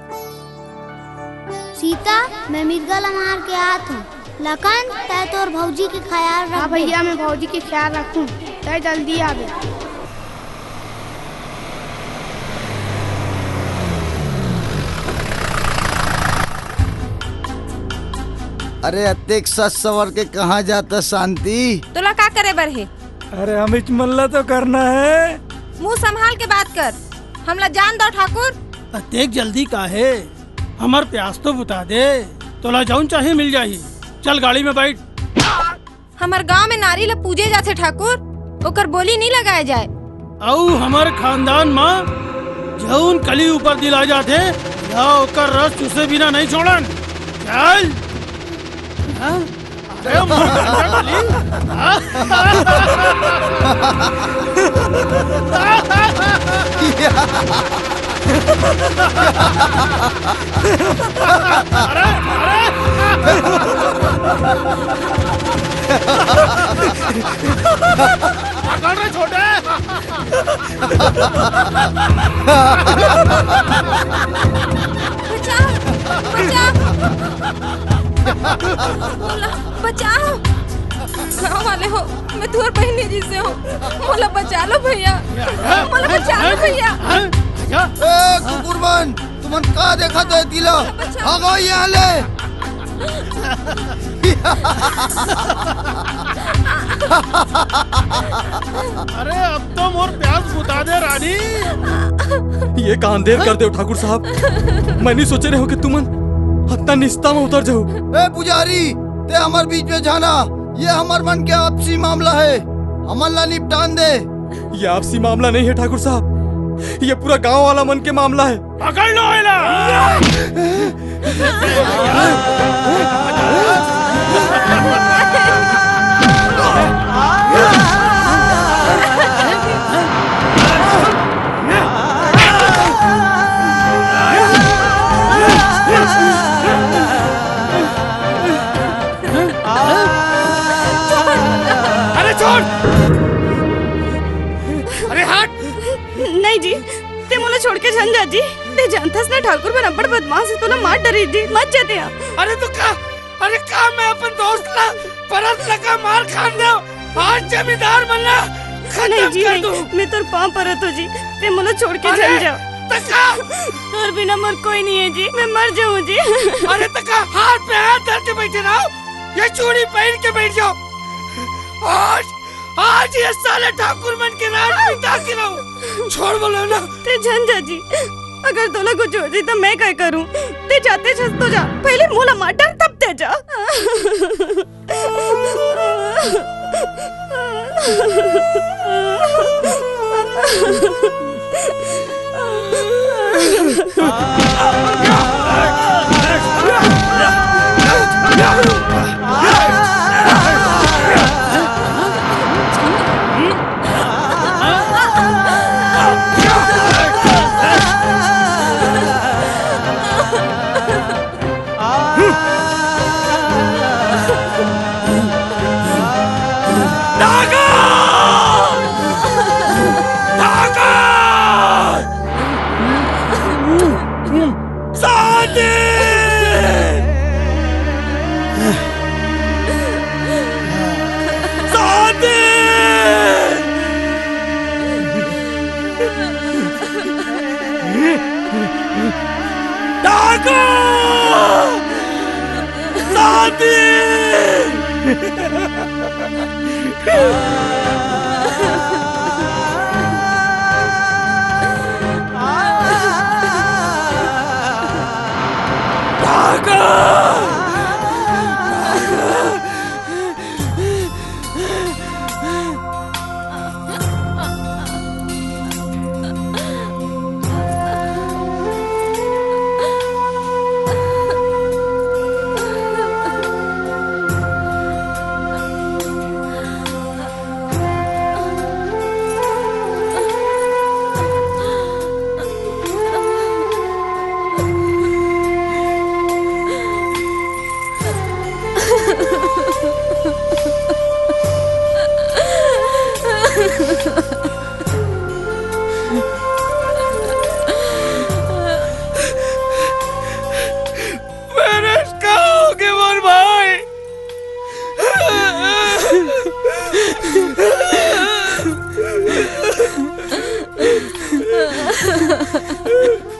सीता, मैं मिर्गा ला मार के आत हूँ। लखन तय तोर भौजी के ख्याल रख। हाँ भैया, मैं भौजी के ख्याल रखूं, तय जल्दी आवे। अरे अत्येक सच सवर के कहाँ जाता शांति? तोला का करे बर है? अरे हम मल्ला तो करना है। मुंह संभाल के बात कर, हमला जान दो ठाकुर। अत्येक जल्दी का है, हमार प्यास तो बुता दे। तोला जौन चाहे मिल जाही। चल गाड़ी में बैठ। हमार गांव में नारी ला पूजे जाते ठाकुर, ओकर बोली नहीं लगाए जाए। औ हमार खानदान में जौन कली ऊपर दिला जाते या ओकर रस चूसे बिना नहीं छोड़न। चल। हाँ? अरे अरे छोटे। बचाओ बचाओ बचाओ। गाँव वाले हो, मैं तुअर बहनी जी से हूँ, मोला बचा लो भैया, मोला बचा लो भैया। ए कुकुरमन, तुमन का देखा तो दिला? भागो यहाँ ले। अरे अब तो मोर प्यास बुता दे रानी। ये कहाँ देर कर दे ठाकुर साहब। मैं नहीं सोचे रहे हो कि तुमन हत्ता निस्ता में उतर जाओ। ए पुजारी, ते हमार बीच में जाना, ये हमार मन के आपसी मामला है, हमारा निपटान दे। ये आपसी मामला नहीं है ठाकुर साहब, ये पूरा गांव वाला मन के मामला है। पकड़ लो अरे छोड़। अरे हट। नहीं जी, ते मोला छोड़ के के झंझा जी ते जानथस ना ठाकुर बन अब्बड़ बदमाश है तो ना मार डरी जी मत जाते यहाँ। अरे तो का अरे का मैं अपन दोस्त ला परत लगा मार खान दे आज जमींदार बनना नहीं जी नहीं मैं तो पाँव परत हो जी ते मुझे छोड़ के झंझा तका और बिना मर कोई नहीं है जी मैं मर जाऊँ जी। अरे तका हाथ पे हाथ धर के बैठे रहो ये चूड़ी पहन के बैठ जाओ आज ये साले ठाकुर मन के नाम पिता के रहो छोड़ बोलो ना ते झंझा जी अगर तोला कुछ हो जाए तो मैं क्या करूं ते जाते छस तो जा पहले मोला माटा तब ते जा।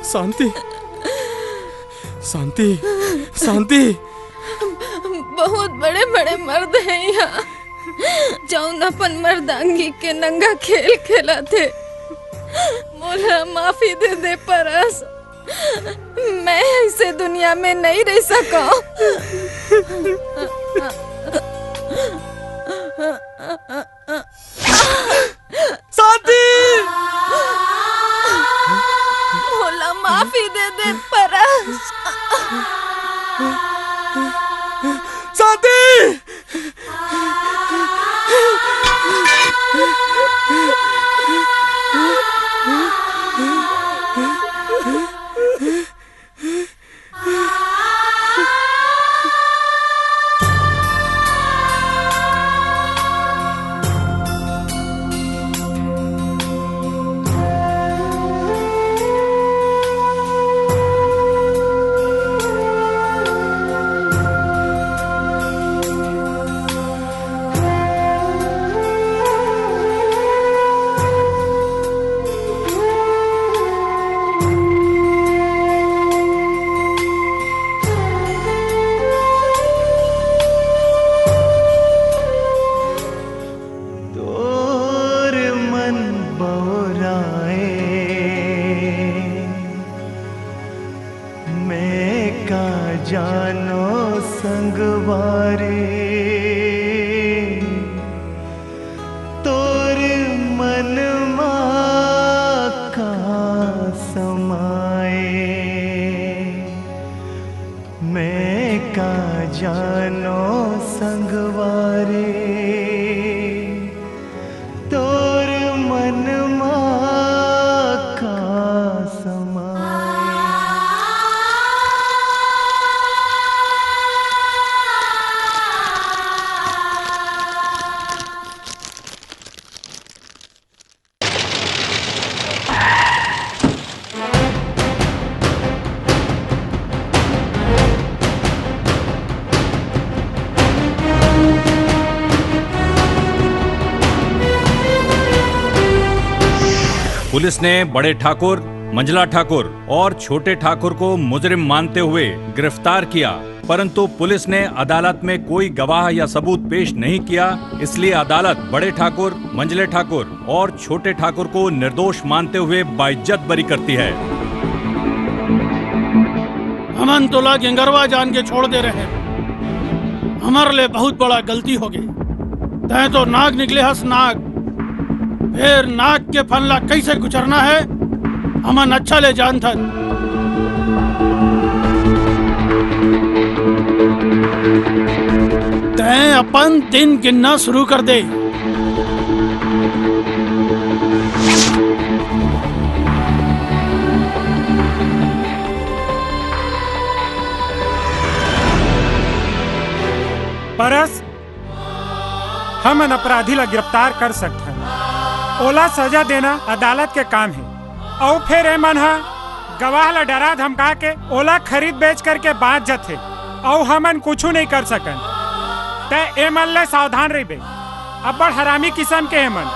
शांति शांति शांति बहुत बड़े बड़े मर्द हैं यहाँ जौन अपन मर्दांगी के नंगा खेल खेला थे। मोला माफी दे दे परस मैं ऐसे दुनिया में नहीं रह सका। शांति मोला माफी दे दे परस। शांति पुलिस ने बड़े ठाकुर, मंझला ठाकुर और छोटे ठाकुर को मुजरिम मानते हुए गिरफ्तार किया, परंतु पुलिस ने अदालत में कोई गवाह या सबूत पेश नहीं किया। इसलिए अदालत बड़े ठाकुर, मंझले ठाकुर और छोटे ठाकुर को निर्दोष मानते हुए बाइज्जत बरी करती है। हमन तोला गेंगरवा जान के छोड़ दे रहे, हमारे लिए बहुत बड़ा गलती हो गई। तय तो नाग निकले हस नाग, फिर नाग के फनला कैसे गुजरना है हमन अच्छा ले जान था। तय अपन दिन गिनना शुरू कर दे। परस हम अन अपराधी ला गिरफ्तार कर सकते हैं। ओला सजा देना अदालत के काम है। और फिर ए मन हा गवाह ला डरा धमका के ओला खरीद बेच करके बाँच जथे और हमन कुछ नहीं कर सकन। ते ए मन ले सावधान रही बे, अब बड़ हरामी किस्म के ए मन।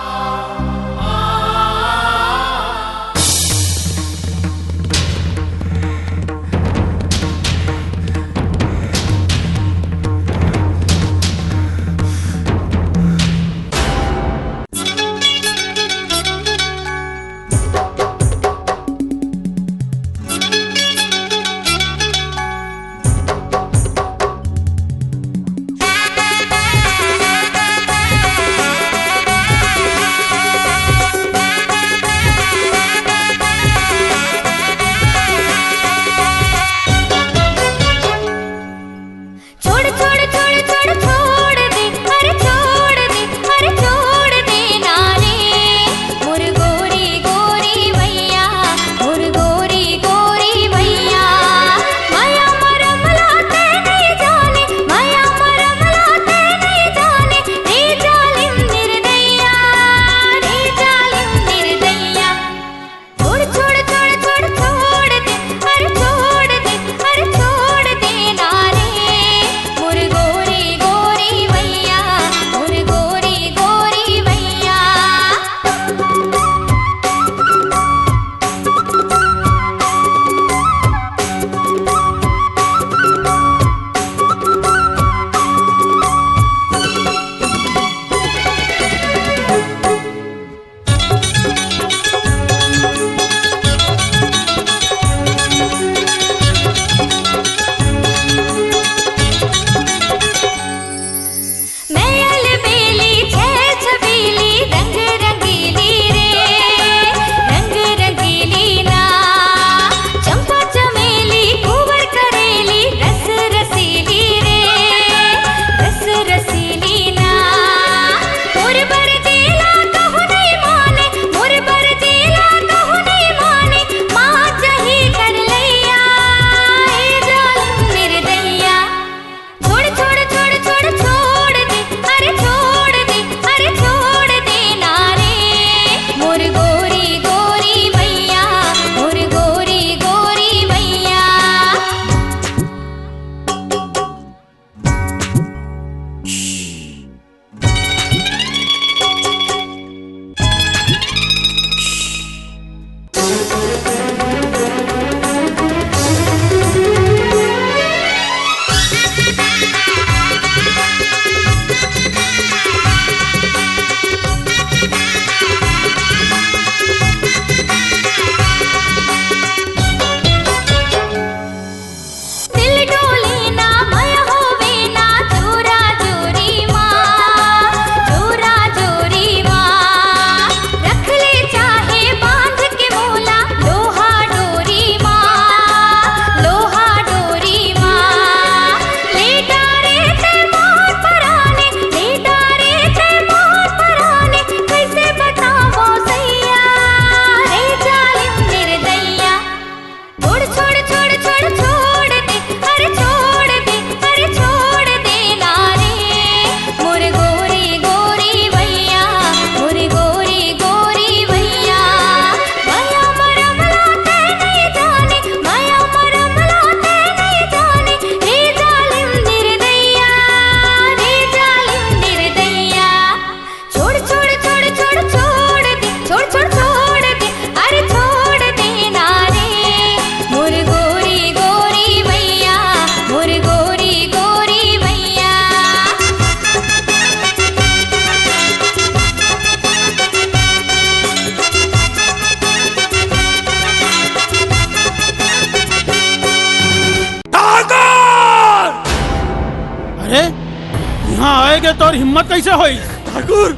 के तोर हिम्मत कैसे हुई? ठाकुर,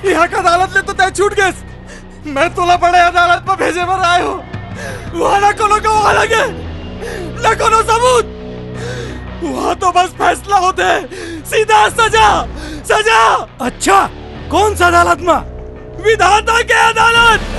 यहाँ का अदालत ले तो तय छूट गए। मैं तोला बड़े अदालत में भेजे पर आए हो। वहाँ ना कोनो गवाह लगे, ना कोनो सबूत। वहाँ तो बस फैसला होते, सीधा सजा, सजा। अच्छा, कौन सा अदालत में? विधाता के अदालत।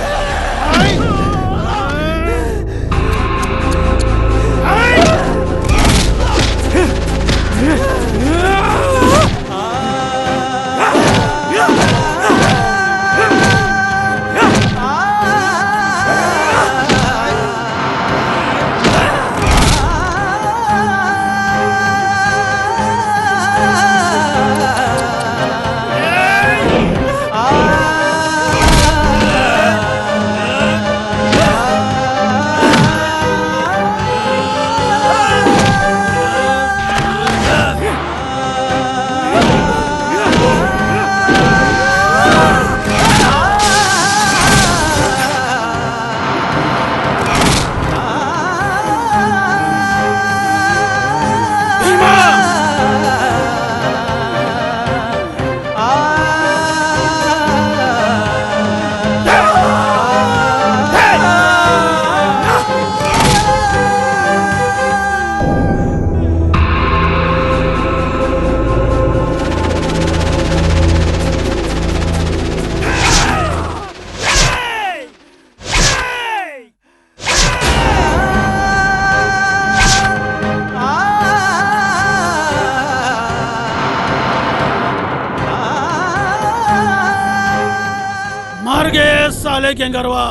मार गए साले गेंगरवा।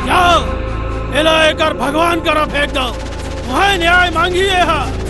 जाओ एला एकर भगवान करा फेंक दो। वहाँ न्याय मांगी है।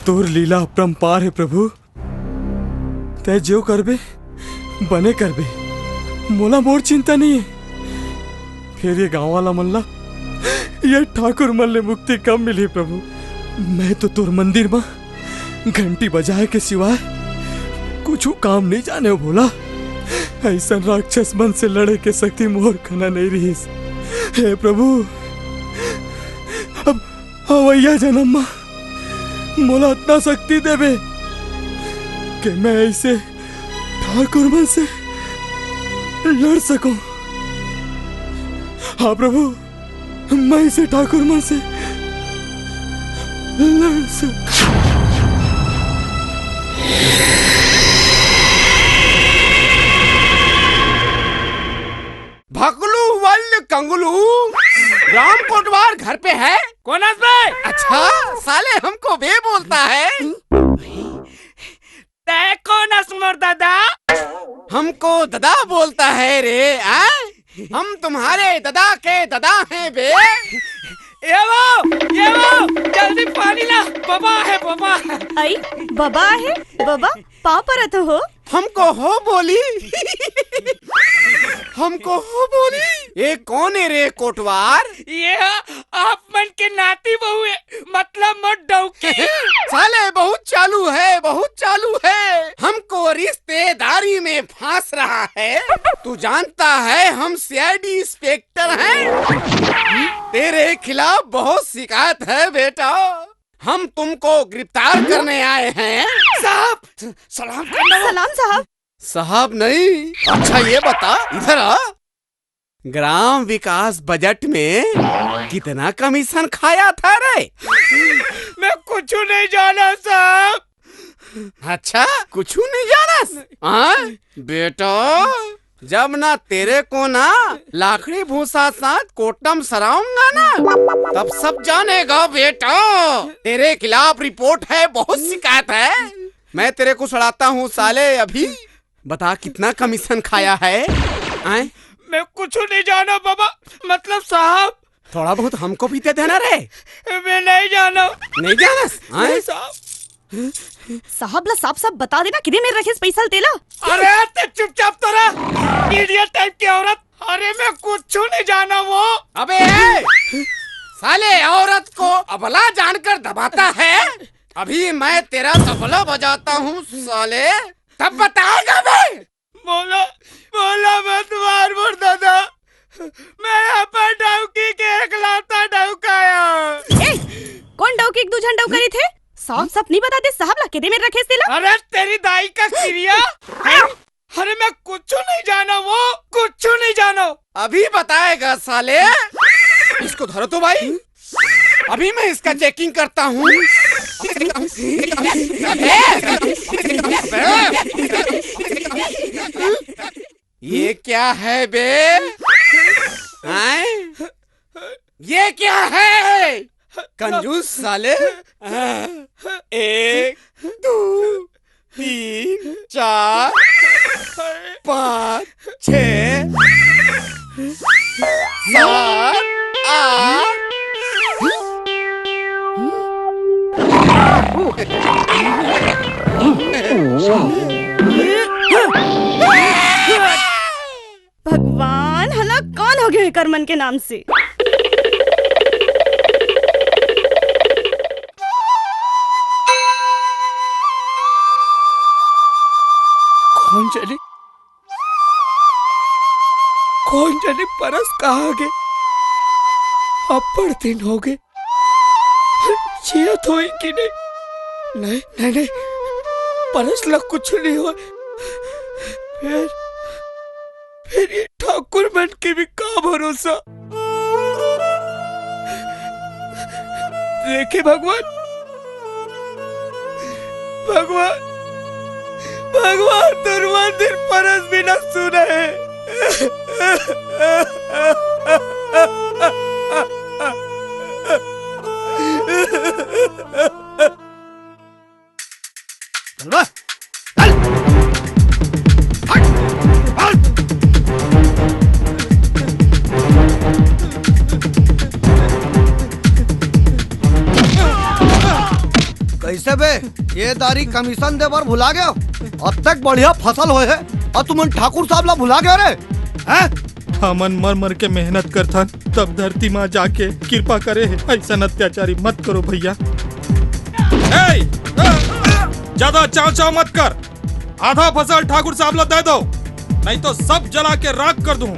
तोर लीला अपरंपार है प्रभु। तय जो करबे बने करबे, मोला मोर चिंता नहीं है। फिर ये गांव वाला मल्ला, ये ठाकुर मल्ले मुक्ति कब मिली प्रभु? मैं तो तोर मंदिर में घंटी बजाए के सिवाय कुछ काम नहीं जाने हो भोला। ऐसा राक्षस मन से लड़े के शक्ति मोर खना नहीं रही। हे प्रभु, अब अवैया जन्म में मोला इतना शक्ति देवे कि मैं ऐसे ठाकुर मन से लड़ सकूं। हाँ प्रभु, मैं ऐसे ठाकुर मन से लड़ सकूं। भगलू वल्ल कंगलू, राम कोटवार घर पे है? कौन भाई? अच्छा, साले हमको बे बोलता है। तय कौन असमर दादा? हमको ददा बोलता है रे। हम तुम्हारे ददा के ददा हैं बे। ये वो, जल्दी पानी ला, बाबा है बाबा। आई बाबा है बाबा, पाँव पर तो हो। हमको हो बोली। हमको हो बोली। ये कौन है रे कोटवार? ये आप मन के नाती बहू है, मतलब मत डौकी। साले बहुत चालू है, बहुत चालू है। हमको रिश्तेदारी में फांस रहा है। तू जानता है हम सीआईडी इंस्पेक्टर हैं। तेरे खिलाफ बहुत शिकायत है बेटा। हम तुमको गिरफ्तार करने आए हैं। साहब सलाम करना। सलाम साहब। साहब नहीं। अच्छा ये बता, इधर आ। ग्राम विकास बजट में कितना कमीशन खाया था रे? मैं कुछ नहीं जाना साहब। अच्छा, कुछ नहीं जाना? हाँ बेटा, जब ना तेरे को ना लाकड़ी भूसा साथ कोटम सराऊंगा ना, तब सब जानेगा बेटा। तेरे खिलाफ रिपोर्ट है, बहुत शिकायत है। मैं तेरे को सड़ाता हूँ साले। अभी बता कितना कमीशन खाया है? आए? मैं कुछ नहीं जाना बाबा, मतलब साहब। थोड़ा बहुत हमको भी दे देना रे। मैं नहीं जाना। नहीं जाना? आए? साहब ला साफ साफ बता देना किधे मेरे रखे पैसा तेला। अरे ते चुपचाप तो रह, इडियट टाइप की औरत। अरे मैं कुछ नहीं जाना वो। अबे साले औरत को अबला जानकर दबाता है। अभी मैं तेरा तबला बजाता हूँ साले, तब बताएगा मैं। बोला बोला मत मार मुर दादा, मैं यहाँ पर डौकी के एकलौता डौकाया। कौन डौकी दू झन डौकरी थे? साफ साफ नहीं बताते साहब ला किधे मेरे रखे तेला। अरे तेरी दाई का क्रिया। अरे मैं कुछ नहीं जाना वो, कुछ नहीं जाना। अभी बताएगा साले। इसको धरो तो भाई, अभी मैं इसका चेकिंग करता हूँ। ये क्या है बे? आए? ये क्या है? कंजूस साले। 1 2 3 4 5 6 7 8 भगवान हला कौन हो गया करमन के नाम से। कौन जाने परस कहाँ गए। अब पर दिन हो गए, जियत हुई कि नहीं। नहीं नहीं नहीं, परस लग कुछ नहीं हुआ। फिर ये ठाकुर मन के भी का भरोसा। देखे भगवान, भगवान भगवान दुर्मंदिर परस भी न सुने। कैसे बे ये दारी कमीशन दे बार भुला गया? अब तक बढ़िया फसल होए है और तुम ठाकुर साहब ला भुला गए रे? हैं? हमन मर मर के मेहनत करथन, तब धरती माँ जाके कृपा करे है। ऐसा अत्याचारी मत करो भैया। ज्यादा चाव चाव मत कर। आधा फसल ठाकुर साहब ला दे दो, नहीं तो सब जला के राख कर दूं।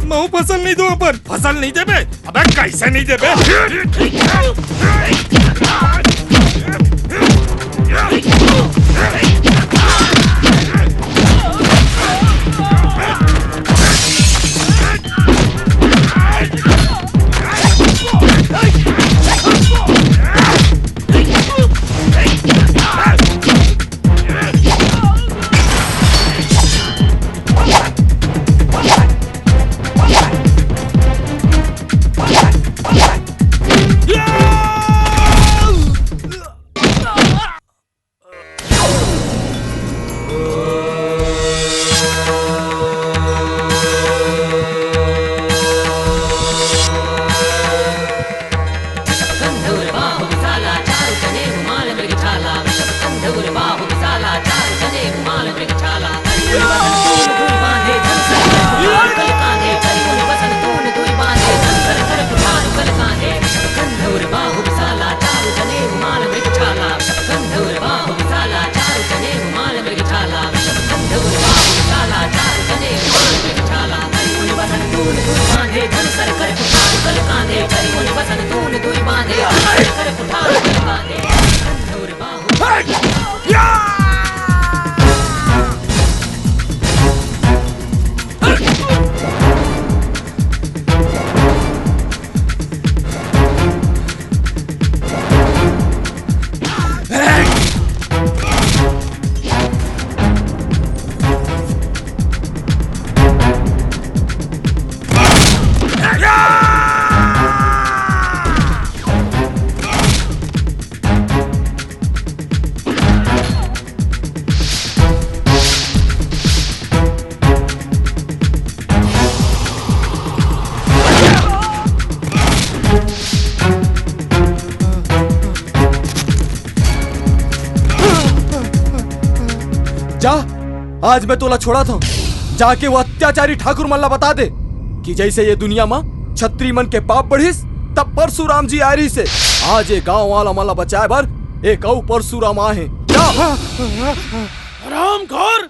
महू फसल नहीं दो, अपन फसल नहीं देबे। अबे कैसे नहीं देबे? जा, आज मैं तोला छोड़ा था, जाके वो अत्याचारी ठाकुर मल्ला बता दे कि जैसे ये दुनिया में छत्री मन के पाप बढ़िस तब परशुराम जी आ रही से आज ये गांव वाला मल्ला बचाए भर एक और परशुराम आए हैं। जा राम खोर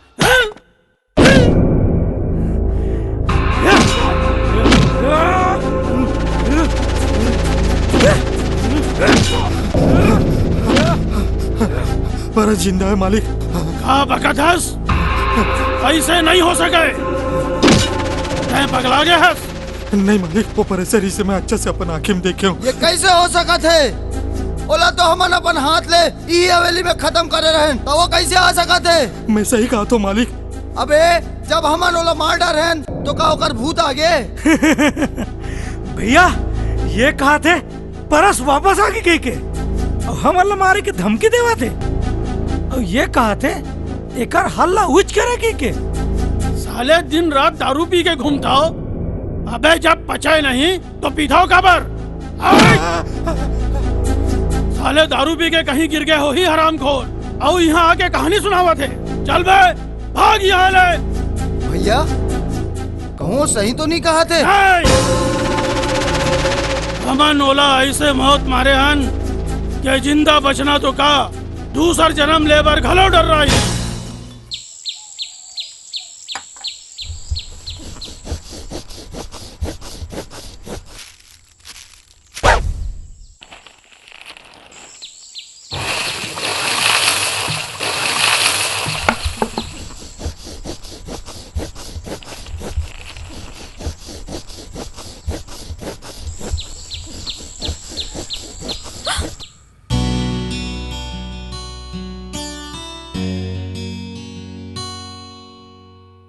पर जिंदा है मालिक। कहा बकथस, ऐसे नहीं हो सके। मैं पगला गया है। नहीं मालिक, वो परेशानी से मैं अच्छा से अपन आँखें में देखे हूँ। ये कैसे हो सका थे? ओला तो हमन अपन हाथ ले ई हवेली में खत्म करे रहे, तो वो कैसे आ सका थे? मैं सही कहा तो मालिक। अबे जब हमन ओला मार डाल रहे तो का ओकर भूत आ गए? भैया ये कहा थे परस वापस आके कह के हम अल्लाह मारे के धमकी देवा थे, और ये कहा थे एकर हल्ला उच करे के साले दिन रात दारू पी के घूमता हो। अबे जब पचाए नहीं तो पीता हो कबर। साले दारू पी के कहीं गिर गए हो ही हरामखोर, और यहाँ आके कहानी सुनावा थे। चल बे भाग यहाँ ले। भैया कहूँ सही तो नहीं कहा थे? हमन ओला ऐसे मौत मारे हन कि जिंदा बचना तो का दूसर जन्म लेबर घलो डर रही।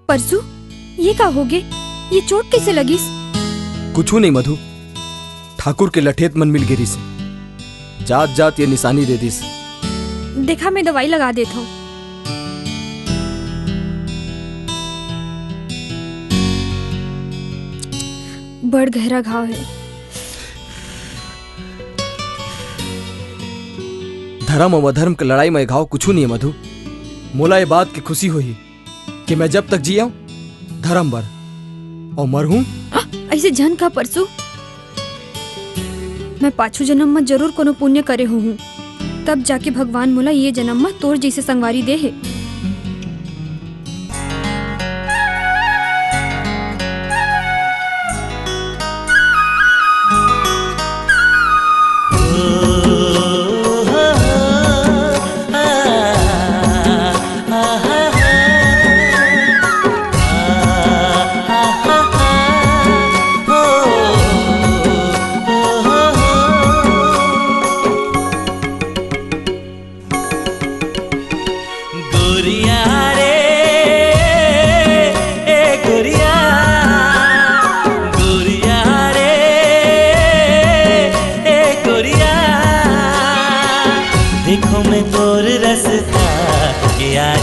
परसू ये का हो गए? ये चोट कैसे लगी? कुछ नहीं मधु, ठाकुर के लठेत मन मिल गिरी से जात जात ये निशानी दे दी। देखा मैं दवाई लगा देता हूँ। बड़ गहरा घाव है। धर्म और अधर्म की लड़ाई में घाव कुछ नहीं है मधु। मोला ये बात की खुशी हुई कि मैं जब तक जिया धर्म बर और मर हूँ। ऐसे जन का परसू, मैं पाछू जन्म में जरूर कोनो पुण्य करे हूँ, तब जाके भगवान मोला ये जन्म में तोर जैसे संगवारी दे है।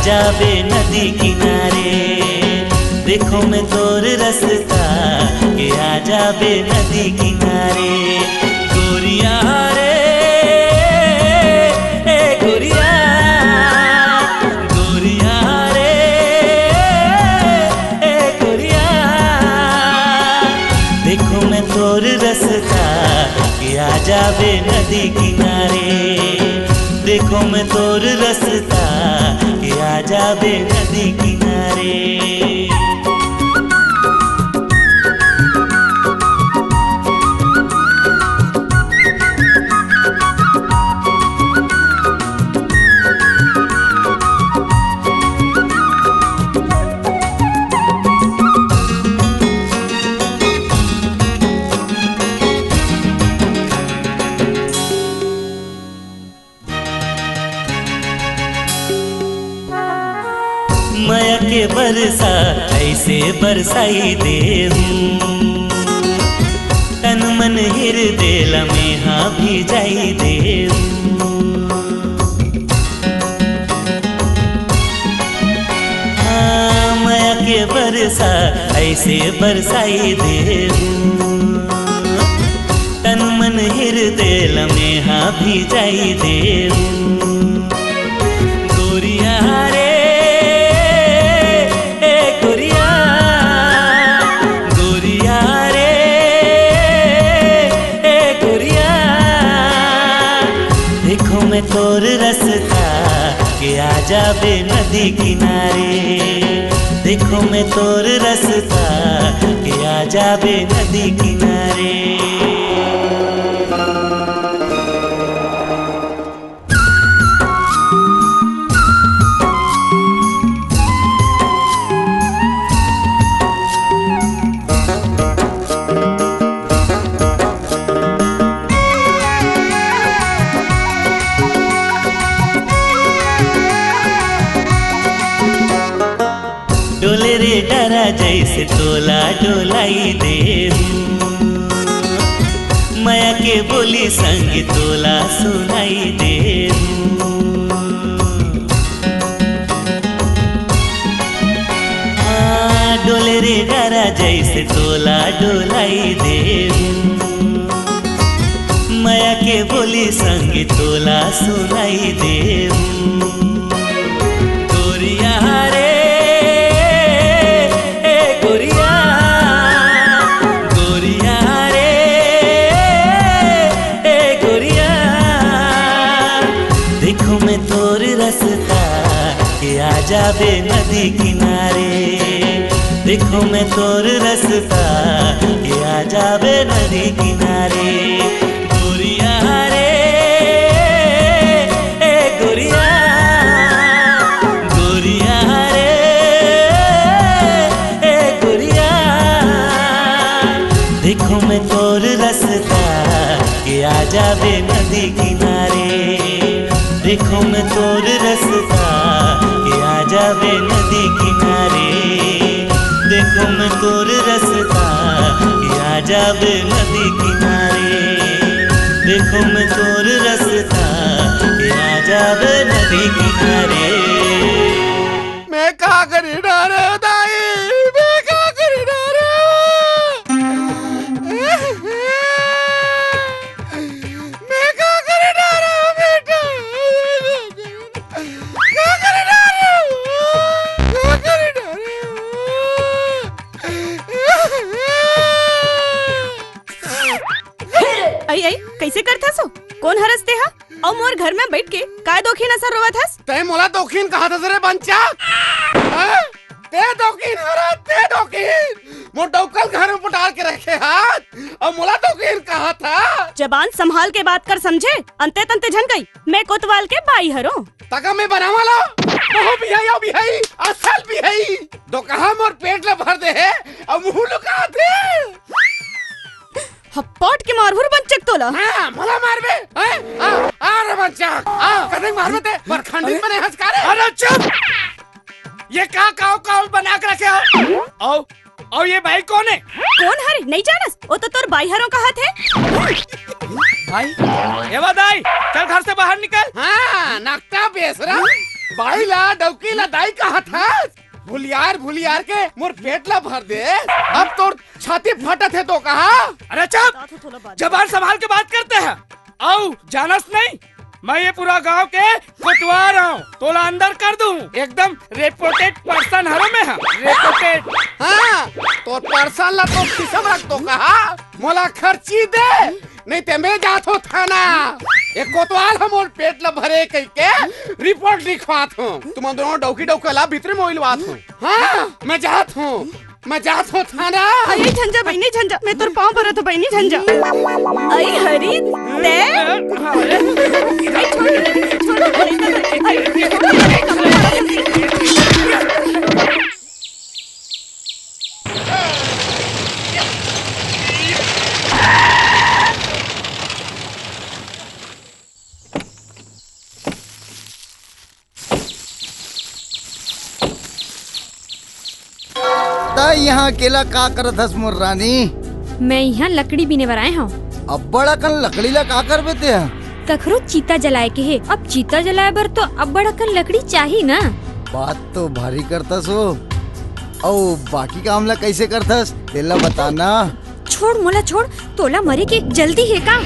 जाबे नदी किनारे, देखो मैं तोर रास्ता के आ जाबे नदी किनारे। गोरिया रे ए गोरिया, गोरिया रे ए गोरिया, देखो मैं तोर रास्ता के आ जाबे नदी किनारे। देखो मैं तोर रास्ता के आ जाबे नदी किनारे। माया के बरसा ऐसे बरसाई दे हूँ, तन मन हृदय लम्हा भी जाई दे हूँ। हाँ माया के बरसा ऐसे बरसाई दे हूँ, तन मन हृदय लम्हा भी जाई दे हूँ। गोरिया रे मैं तोर रास्ता के आ जाबे नदी किनारे। देखो मैं तोर रास्ता के आ जाबे नदी किनारे। डोले रे डरा जैसे तोला डोलाई दे। माया के बोली संग तोला सुनाई दे। डोले रे डरा जैसे तोला डोलाई दे। माया के बोली संग तोला सुनाई दे। गोरिया रे आ जाबे नदी किनारे। देखो मैं तोर रास्ता के आ जाबे नदी किनारे। गोरिया रे गोरिया गोरिया रे गोरिया। देखो मैं तोर रास्ता के आ जाबे नदी किनारे। देखो मैं तोर रास्ता के आ जाबे नदी किनारे। देखो मैं तोर रास्ता के आ जाबे नदी किनारे। देखो मैं तोर रास्ता के आ जाबे नदी किनारे। मैं क्या करी डारे दाई, मैं क्या करी डारे। मैं क्या करी डारे बेटा, क्या करी डारे, क्या करी डारे। आई आई कैसे करता सो? कौन हरसते हा? और मोर घर में बैठ के काय दोखीन असर रोवत हस? तय मोला दोखीन कहा था रे बंचा। ते दोखीन हरा, ते दोखीन वो डौकल घर में पुटार के रखे हाथ और मोला दोखीन कहा था। जबान संभाल के बात कर समझे। अंते तंते झन गई मैं कोतवाल के बाई हरो। तका मैं बनावा लो वो भी है असल भी है। दो कहा मोर पेट ले भर दे है और मुंह लुका दे। हप्पट के मारहुर बंचक तोला। हां मला मारबे। आ रे बंचक आ कदे मारबे ते पर खंडित बने हंसकारे। अरे चुप, ये का काव बना के रखे हो। और ये भाई कौन है? कौन हरे नहीं जानस? वो तो तोर बाई हरों का हाथ है। भाई ये दाई चल घर से बाहर निकल। हाँ नकटा बेसरा बाई ला डौकी ला दाई कहा था। भूलियार के मोर पेट ला भर दे। अब तो छाती फटत है तो कहा। अरे चुप, जबान संभाल के बात करते हैं। आओ जानस नहीं, मैं ये पूरा गांव के कोतवाल हूँ। तोला अंदर कर दूँ। एकदम रेपुटेड पर्सन हरो में है। रेपुटेड। हाँ तो पर्सन ला तो किसम रख तो कहा। मोला खर्ची दे नहीं ते मैं जात हो थाना। एक कोतवाल हम और पेट ला भरे कह के रिपोर्ट लिखवात हूँ। तुम दोनों डौकी डौकला भीतर में ओइलवात हूँ। हाँ मैं जात हूँ थाना। आई झंझा बहनी झंझा, मैं तोर पाँव भरा तो बहनी झंझा। आई हरी ते यहाँ अकेला का करत हस मोर रानी? मैं यहाँ लकड़ी बीने बर आए हूँ। अब बड़ा कल लकड़ी ला का कर बेते हैं? तखरो चीता जलाए के है। अब चीता जलाए बर तो अब बड़ा कल लकड़ी चाहिए ना। बात तो भारी करतस हो। और बाकी काम ला कैसे करतस तेला बताना। छोड़ मोला छोड़, तोला मरे के जल्दी है का?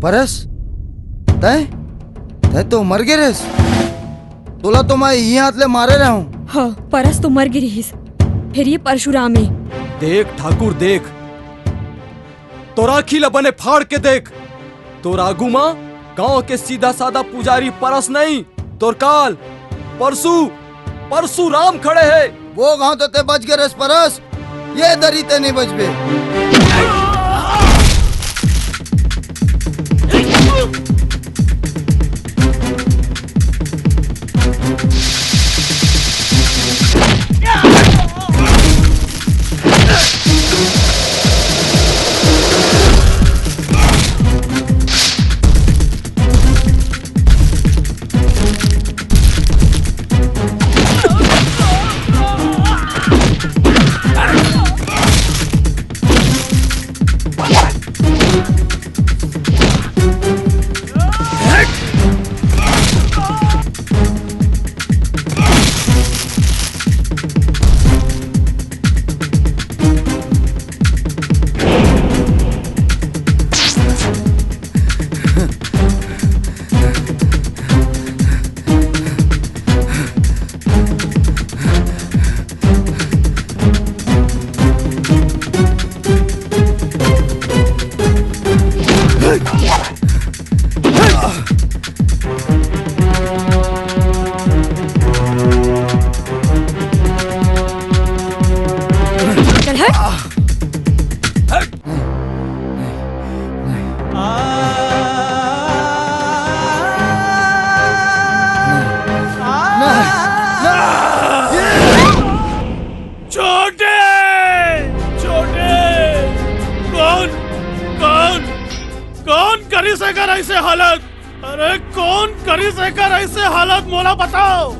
परस तय तय तो मर गए रेस तोला तो मैं यही हाथ ले मारे रहा हूँ। हाँ परस तो मर गिरी हिस फिर ये परशुराम है। देख ठाकुर देख, तोरा खिला बने फाड़ के देख। तोरा आगू माँ गांव के सीधा साधा पुजारी परस नहीं, तोर काल परशुराम खड़े है। वो गांव तो ते बच गए रेस परस, ये दरी ते नहीं बचबे। ऐसे हालत, अरे कौन करी से कर ऐसे हालत मोला बताओ।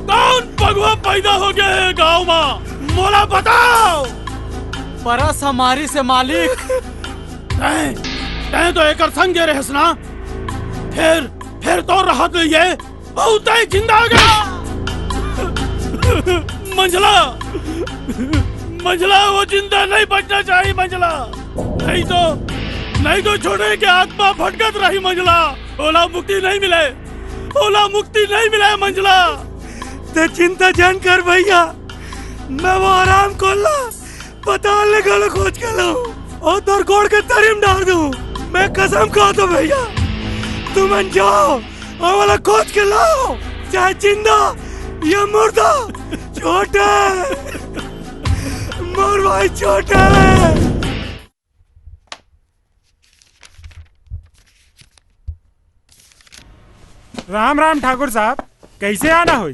कौन भगवा पैदा हो गया है गाँव में मोला बताओ। परस हमारी से मालिक तै तो एक संग रहस ना, फिर तो राहत ये बहुत जिंदा गया। मंझला वो जिंदा नहीं बचना चाहिए मंझला, नहीं तो छोड़े के आत्मा भटकत रही मंझला। ओला मुक्ति नहीं मिले मंझला। ते चिंता जान कर भैया, मैं वो आराम कर ला पता लगा खोज के लो और तोर कोड़ के तरीम डाल दूं। मैं कसम खा दो भैया, तुम जाओ और वाला खोज के लाओ, चाहे जिंदा या मुर्दा। छोटे मोर भाई छोटे। राम राम ठाकुर साहब, कैसे आना हो?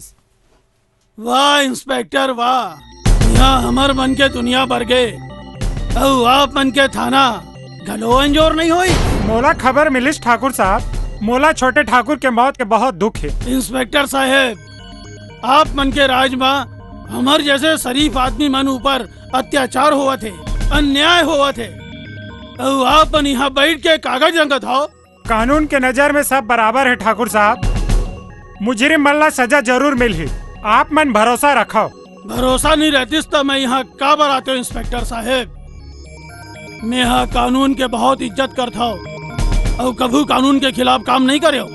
वाह इंस्पेक्टर वाह, यहाँ हमर मन के दुनिया भर गए और आप मन के थाना घलो अंजोर नहीं होई। मोला खबर मिलिस ठाकुर साहब, मोला छोटे ठाकुर के मौत के बहुत दुख है। इंस्पेक्टर साहेब, आप मन के राज में हमार जैसे शरीफ आदमी मन ऊपर अत्याचार हुआ थे, अन्याय हुआ थे और आप मन यहाँ बैठ के कागज रंगत हो। कानून के नजर में सब बराबर है ठाकुर साहब, मुजरिम मल्ला सजा जरूर मिली, आप मन भरोसा रखो। भरोसा नहीं रहतीस तो मैं यहाँ का बराते हूँ इंस्पेक्टर साहेब। मैं यहाँ कानून के बहुत इज्जत करता हूँ और कभी कानून के खिलाफ काम नहीं करे हो।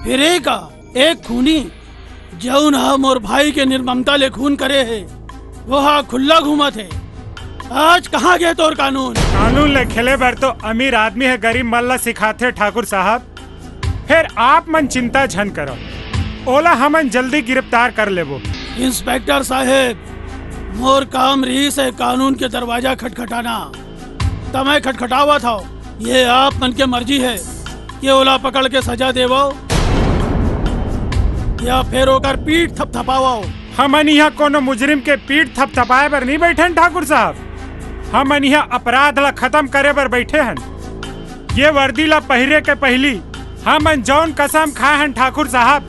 फिर एक खूनी जौन मोर भाई के निर्ममता ले खून करे है, वो हाँ खुला घूमा थे। आज कहाँ गए तोर कानून? कानून ले खेले बर तो अमीर आदमी है गरीब मल्ला सिखाते ठाकुर साहब। फिर आप मन चिंता झन करो, ओला हमन जल्दी गिरफ्तार कर लेबो। इंस्पेक्टर साहेब, मोर काम रही से कानून के दरवाजा खटखटाना, तमें खटखटावा था। ये आप मन के मर्जी है कि ओला पकड़ के सजा देवो या फिर ओकर पीठ थपथपाओ। हमन यहाँ कोनो मुजरिम के पीठ थपथपाए बर नहीं बैठे ठाकुर साहब, हमन यहाँ अपराध ला खत्म करे बर बैठे हन। ये वर्दी ला पहिरे के पहली हमन जौन कसम खाए हन ठाकुर साहब,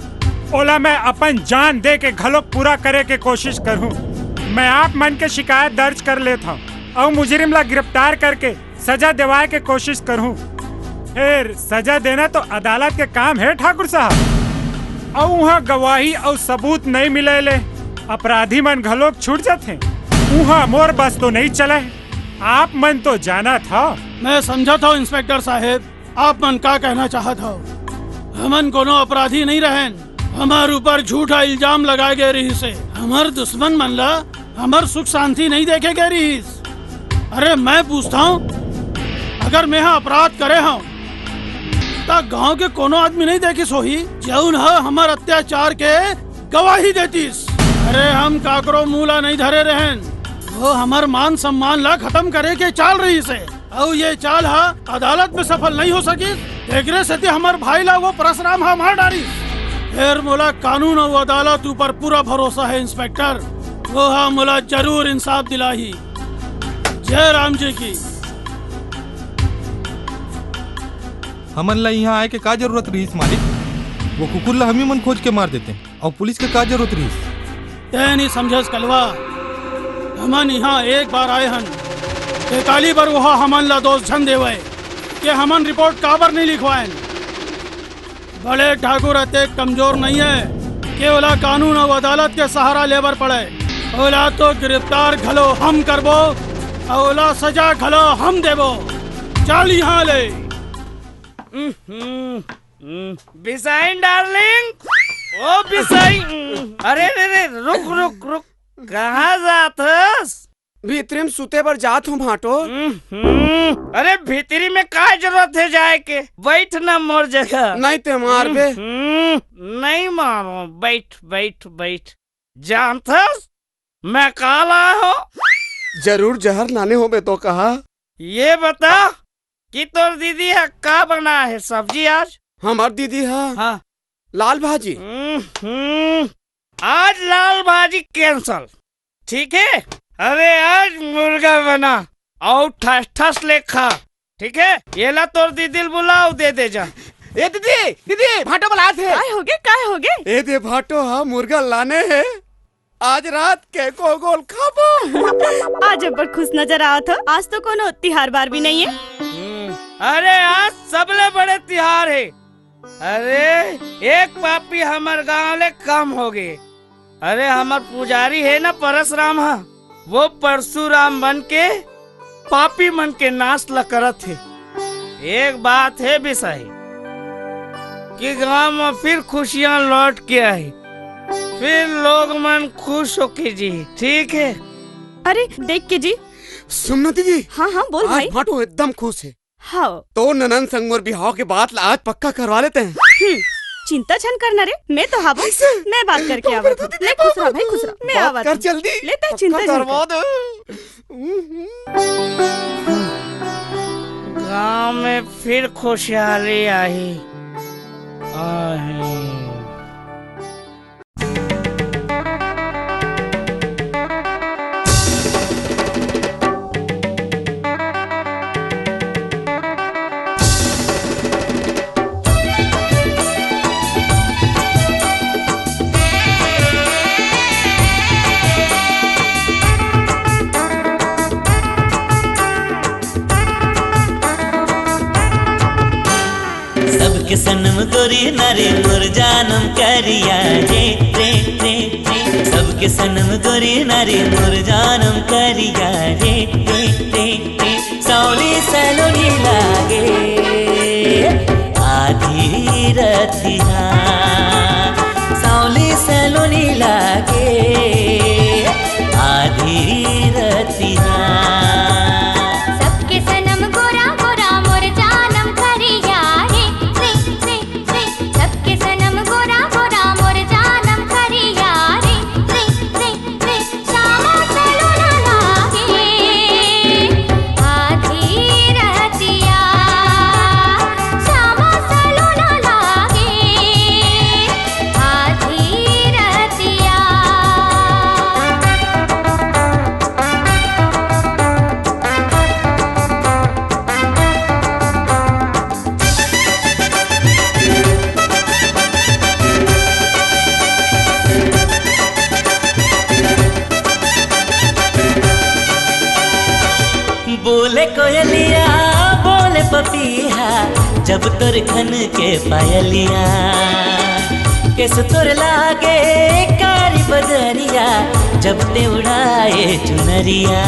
ओला मैं अपन जान दे के घलोक पूरा करे के कोशिश करूं। मैं आप मन के शिकायत दर्ज कर लेता हूँ और मुजरिम ला गिरफ्तार करके सजा दिवाए के कोशिश करूं। फिर सजा देना तो अदालत के काम है ठाकुर साहब। और वहाँ गवाही और सबूत नहीं मिले ले अपराधी मन घलोक छूट जाते। वहाँ मोर बस तो नहीं चले, आप मन तो जाना था। मैं समझा था इंस्पेक्टर साहेब, आप मन का कहना चाहत हो? हमन कोनो अपराधी नहीं रहन। हमार ऊपर झूठा इल्जाम लगाए गए रही से हमार दुश्मन मन ला हमार सुख शांति नहीं देखे गए रही। अरे मैं पूछता हूँ, अगर मैं यहाँ अपराध करे हूँ तो गांव के कोनो आदमी नहीं देखिस होही जौन हमार अत्याचार के गवाही देतीस। अरे हम काकरो मूला नहीं धरे रहन, वो हमार मान सम्मान ला खत्म करे के चाल रही से और ये चाल अदालत में सफल नहीं हो सकी। एकरे से हमार भाई ला वो परशुराम मार डाली। फिर मोला कानून और अदालत ऊपर पूरा भरोसा है इंस्पेक्टर, वो मोला जरूर इंसाफ दिलाही। जय राम जी की। हमन ला यहाँ आए के का जरूरत रही मालिक? वो कुकुर ला हम ही मन खोज के मार देते और पुलिस के का जरूरत रही? ते नहीं समझस कलवा, हमन यहाँ एक बार आए हन, काली बार वहाँ हमन ला दोष झन देवे कि हमन रिपोर्ट काबर नहीं लिखवाएं। बड़े ठाकुर अते कमजोर नहीं है कि ओला कानून और अदालत के सहारा लेबर पड़े। ओला तो गिरफ्तार घलो हम करबो, ओला सजा घलो हम देबो। चल यहाँ ले। बिसाइन डार्लिंग, ओ बिसाइन। अरे रे रे, रुक रुक रुक, कहाँ जात हस? भीतरी में सुते पर जात हूँ भाटो। अरे भीतरी में का जरूरत है जाए के? बैठ ना मोर जगह। नहीं ते मार बे। नहीं मारो, बैठ बैठ बैठ। जानथस मैं काला हो? जरूर जहर लाने हो बे तो कहा। ये बता कि तोर दीदी है का बना है सब्जी आज? हमार दीदी है हाँ लाल भाजी। आज लाल भाजी कैंसल, ठीक है? अरे आज मुर्गा बना और ठस ठस ले खा, ठीक है? ये ला तोर दीदी बुलाओ, दे दे जा। ए दीदी दीदी भाटो बुलाए थे। काय हो गए? ए दे भाटो हाँ मुर्गा लाने हैं, आज रात के को गोल खाबो। आज जबर खुश नजर आवत हो। आज तो कोनो तिहार बार भी नहीं है। अरे आज सबले बड़े तिहार है। अरे एक पापी हमार गाँव ले कम हो गए। अरे हमार पुजारी है ना परशुराम, वो परशुराम बन के पापी मन के नाश ल करत थे। एक बात है बिसाई कि गांव में फिर खुशियां लौट के आई, फिर लोग मन खुश होके जी, ठीक है? अरे देख के जी। सुनो दीदी। हाँ हाँ बोल भाई। भाटो एकदम खुश है। हाँ तो ननन संगमोर बिहाव के बाद आज पक्का करवा लेते हैं। चिंता छन करना रे, मैं तो हाबो, मैं बात करके आवत हूँ। ले खुश रहा भाई, खुश रहा। मैं आवत कर जल्दी। लेता चिंता करवा दो। गांव में फिर खुशहाली आई। सबके सनम गोरी नारे मोर जानम करिया रे रे रे रे। सबके सनम गोरी नारे मोर जानम करिया रे रे रे रे। सौली सलोनी लागे आधी रतिया, सौली सलोनी लागे आधी रतिया। सबके सनम गोरा गोरा मोर जानम करिया रे रे रे रे। सबके सनम गोरा गोरा मोर जानम करिया रे रे रे रे। श्यामा सलोना लागे आधी रतिया, श्यामा सलोना लागे आधी रतिया। बोले कोयलिया बोले पपीहा, जब तोर खन के पायलिया। केस तुर लागे कारी बदरिया जब ते उड़ाए चुनरिया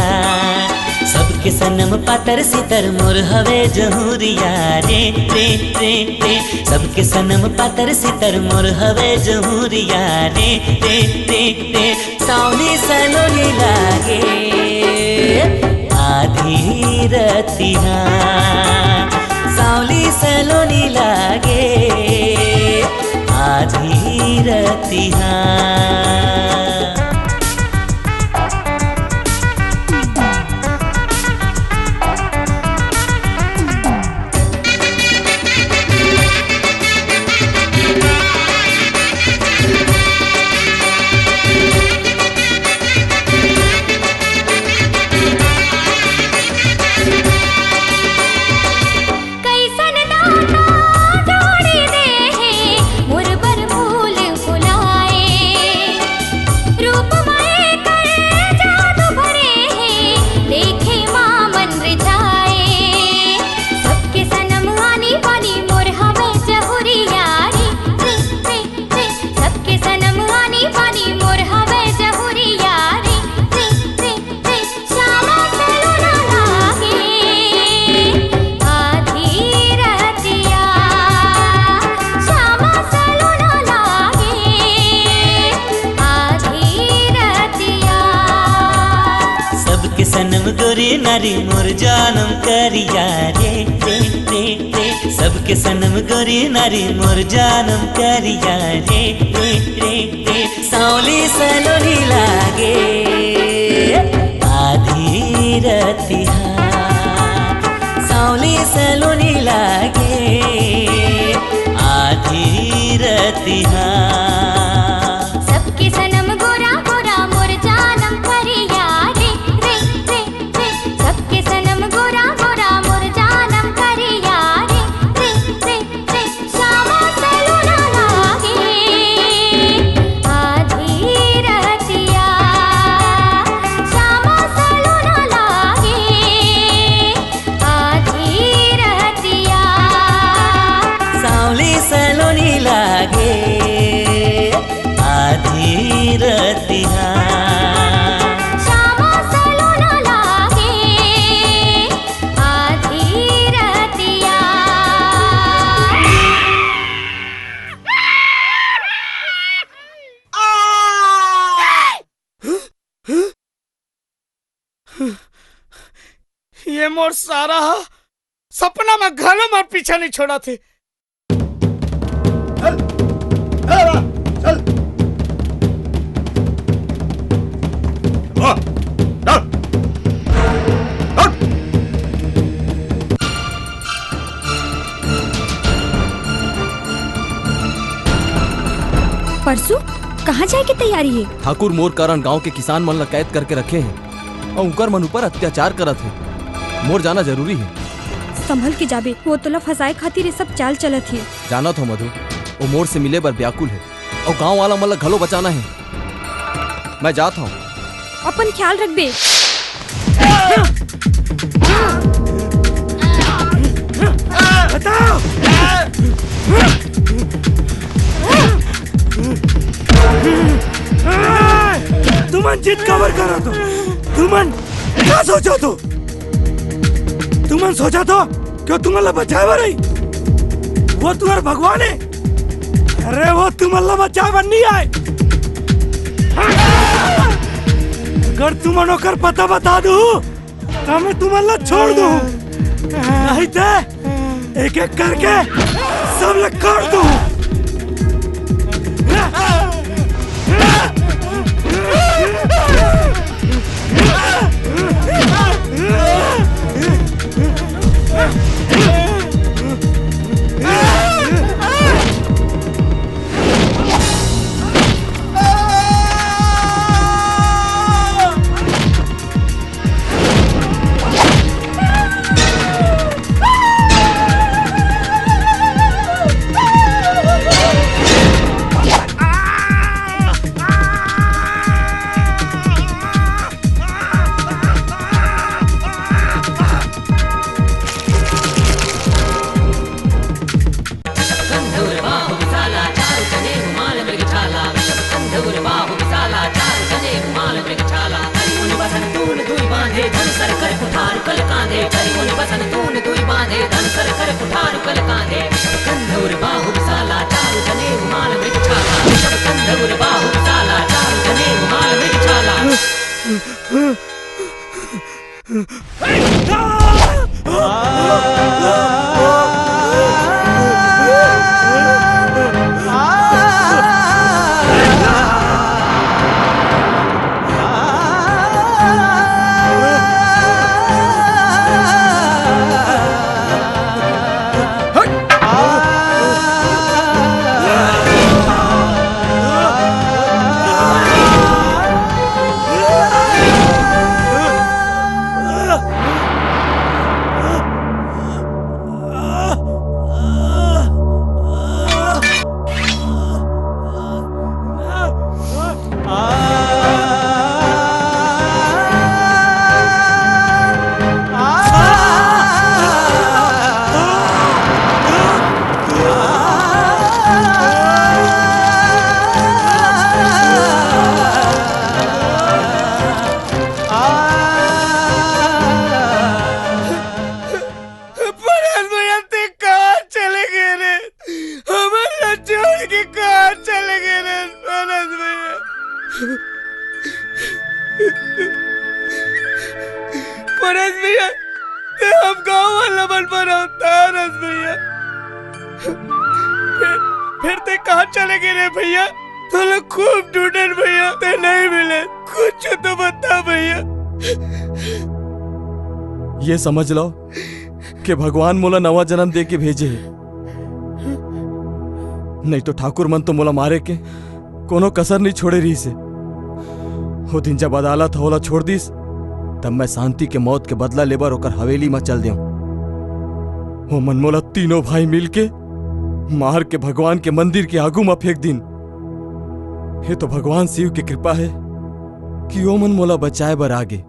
सबके सनम पातर सितर मोर हवे जहूरिया रे रे रे रे सबके सनम पातर सितर मोर हवे जहूरिया रे रे रे रे सावली सलोनी लागे आधी रतिया सावली सलोनी लागे आधी रतिया नारी मोर जानम करिया रे रे रे रे सबके सनम गोरी नारी मोर जानम करिया रे रे रे रे सावली सलोनी लागे आधी रतिया सावली सलोनी लागे आधी रतिया सबके सनम गोरा गोरा मोर जानम करिया रे रे रे रे सबके सनम गोरा गोरा मोर जानम करिया रे रे रे रे श्यामा सलोना लागे आधी रतिया श्यामा सलोना लागे आधी रतिया सावली सलोनी लागे आधी रतिया श्यामा सलोना लागे आधी रतिया ये मोर सारा सपना में घरों में पीछा नहीं छोड़ा थे। परसों कहाँ जाए की तैयारी है? ठाकुर मोर कारण गांव के किसान मन ला कैद करके रखे हैं और उनकर मन ऊपर अत्याचार करत है। मोर जाना जरूरी है। संभल के जाबे, वो तोला फसाए खातिर ये सब चाल चलत है। जानत हो मधु, वो मोर से मिले बर व्याकुल है और गांव वाला मन ला घलो बचाना है। मैं जाता हूँ। अपन ख्याल रखबे। बताओ। तुमन जिद कवर करो तो तुमन क्या सोचो तो तुमन सोचा तो क्यों तुम्हारा बचाए रही वो तुम्हारा भगवान है। अरे वो तुम्हारा बचाए नहीं आए। अगर तुमन होकर पता बता दू तो मैं तुम्हारा छोड़ दू नहीं तो एक एक करके सब लोग काट दू। कांधे धन कर कर कुठार कल कांधे कंधौर बाहु विशाला चारु जने उमाल मृग छाला ऋषभ कंधौर बाहु विशाला चारु जने उमाल मृग छाला परेश भैया हम गाँव वाला बन पड़ा तारस भैया फिर ते कहाँ चले गए रे भैया? तो लोग खूब ढूंढे भैया, ते नहीं मिले। कुछ तो बता भैया। ये समझ लो कि भगवान मोला नवा जन्म दे के भेजे है, नहीं तो ठाकुर मन तो मोला मारे के कोनो कसर नहीं छोड़े रही से। वो दिन जब अदालत होला छोड़ दीस तब मैं शांति के मौत के बदला लेबर होकर हवेली में चल देऊं। वो मनमोला तीनों भाई मिलके मार के भगवान के मंदिर के आगू में फेंक दिन। ये तो भगवान शिव की कृपा है कि वो मनमोला बचाए बर आगे।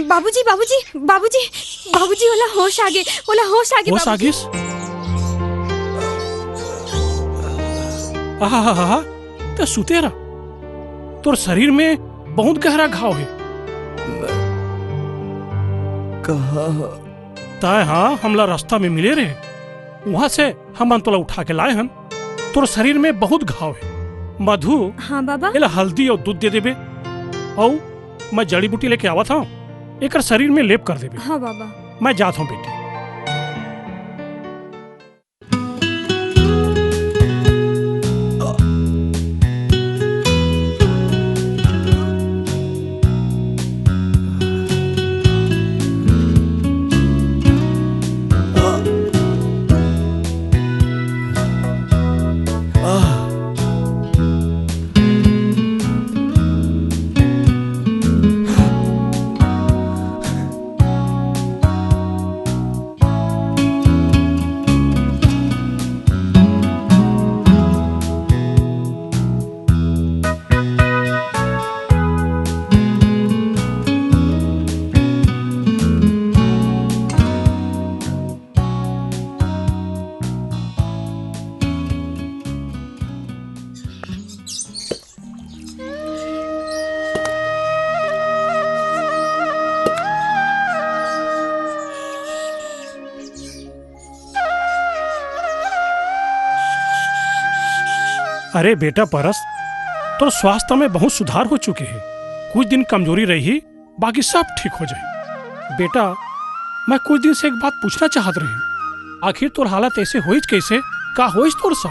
बाबूजी बाबूजी बाबूजी बाबूजी ओला होश आगे होश आगे होश आगे आहा तो सुते रहा। तोर शरीर में बहुत गहरा घाव है। कहाँ? ताए हाँ हमला रास्ता में मिले रहे, वहां से हम तोला उठा के लाए हन। तोर शरीर में बहुत घाव है। मधु हाँ बाबा एला हल्दी और दूध दे देबे और मैं जड़ी बूटी लेके आवा था, एक शरीर में लेप कर देबे। हाँ बाबा मैं जाता हूँ बेटी। अरे बेटा परस, तो स्वास्थ्य में बहुत सुधार हो चुके हैं। कुछ दिन कमजोरी रही, बाकी सब ठीक हो जाए। बेटा मैं कुछ दिन से एक बात पूछना चाहत रही, आखिर तोर हालत ऐसे होइच कैसे? का होइच तोर सा?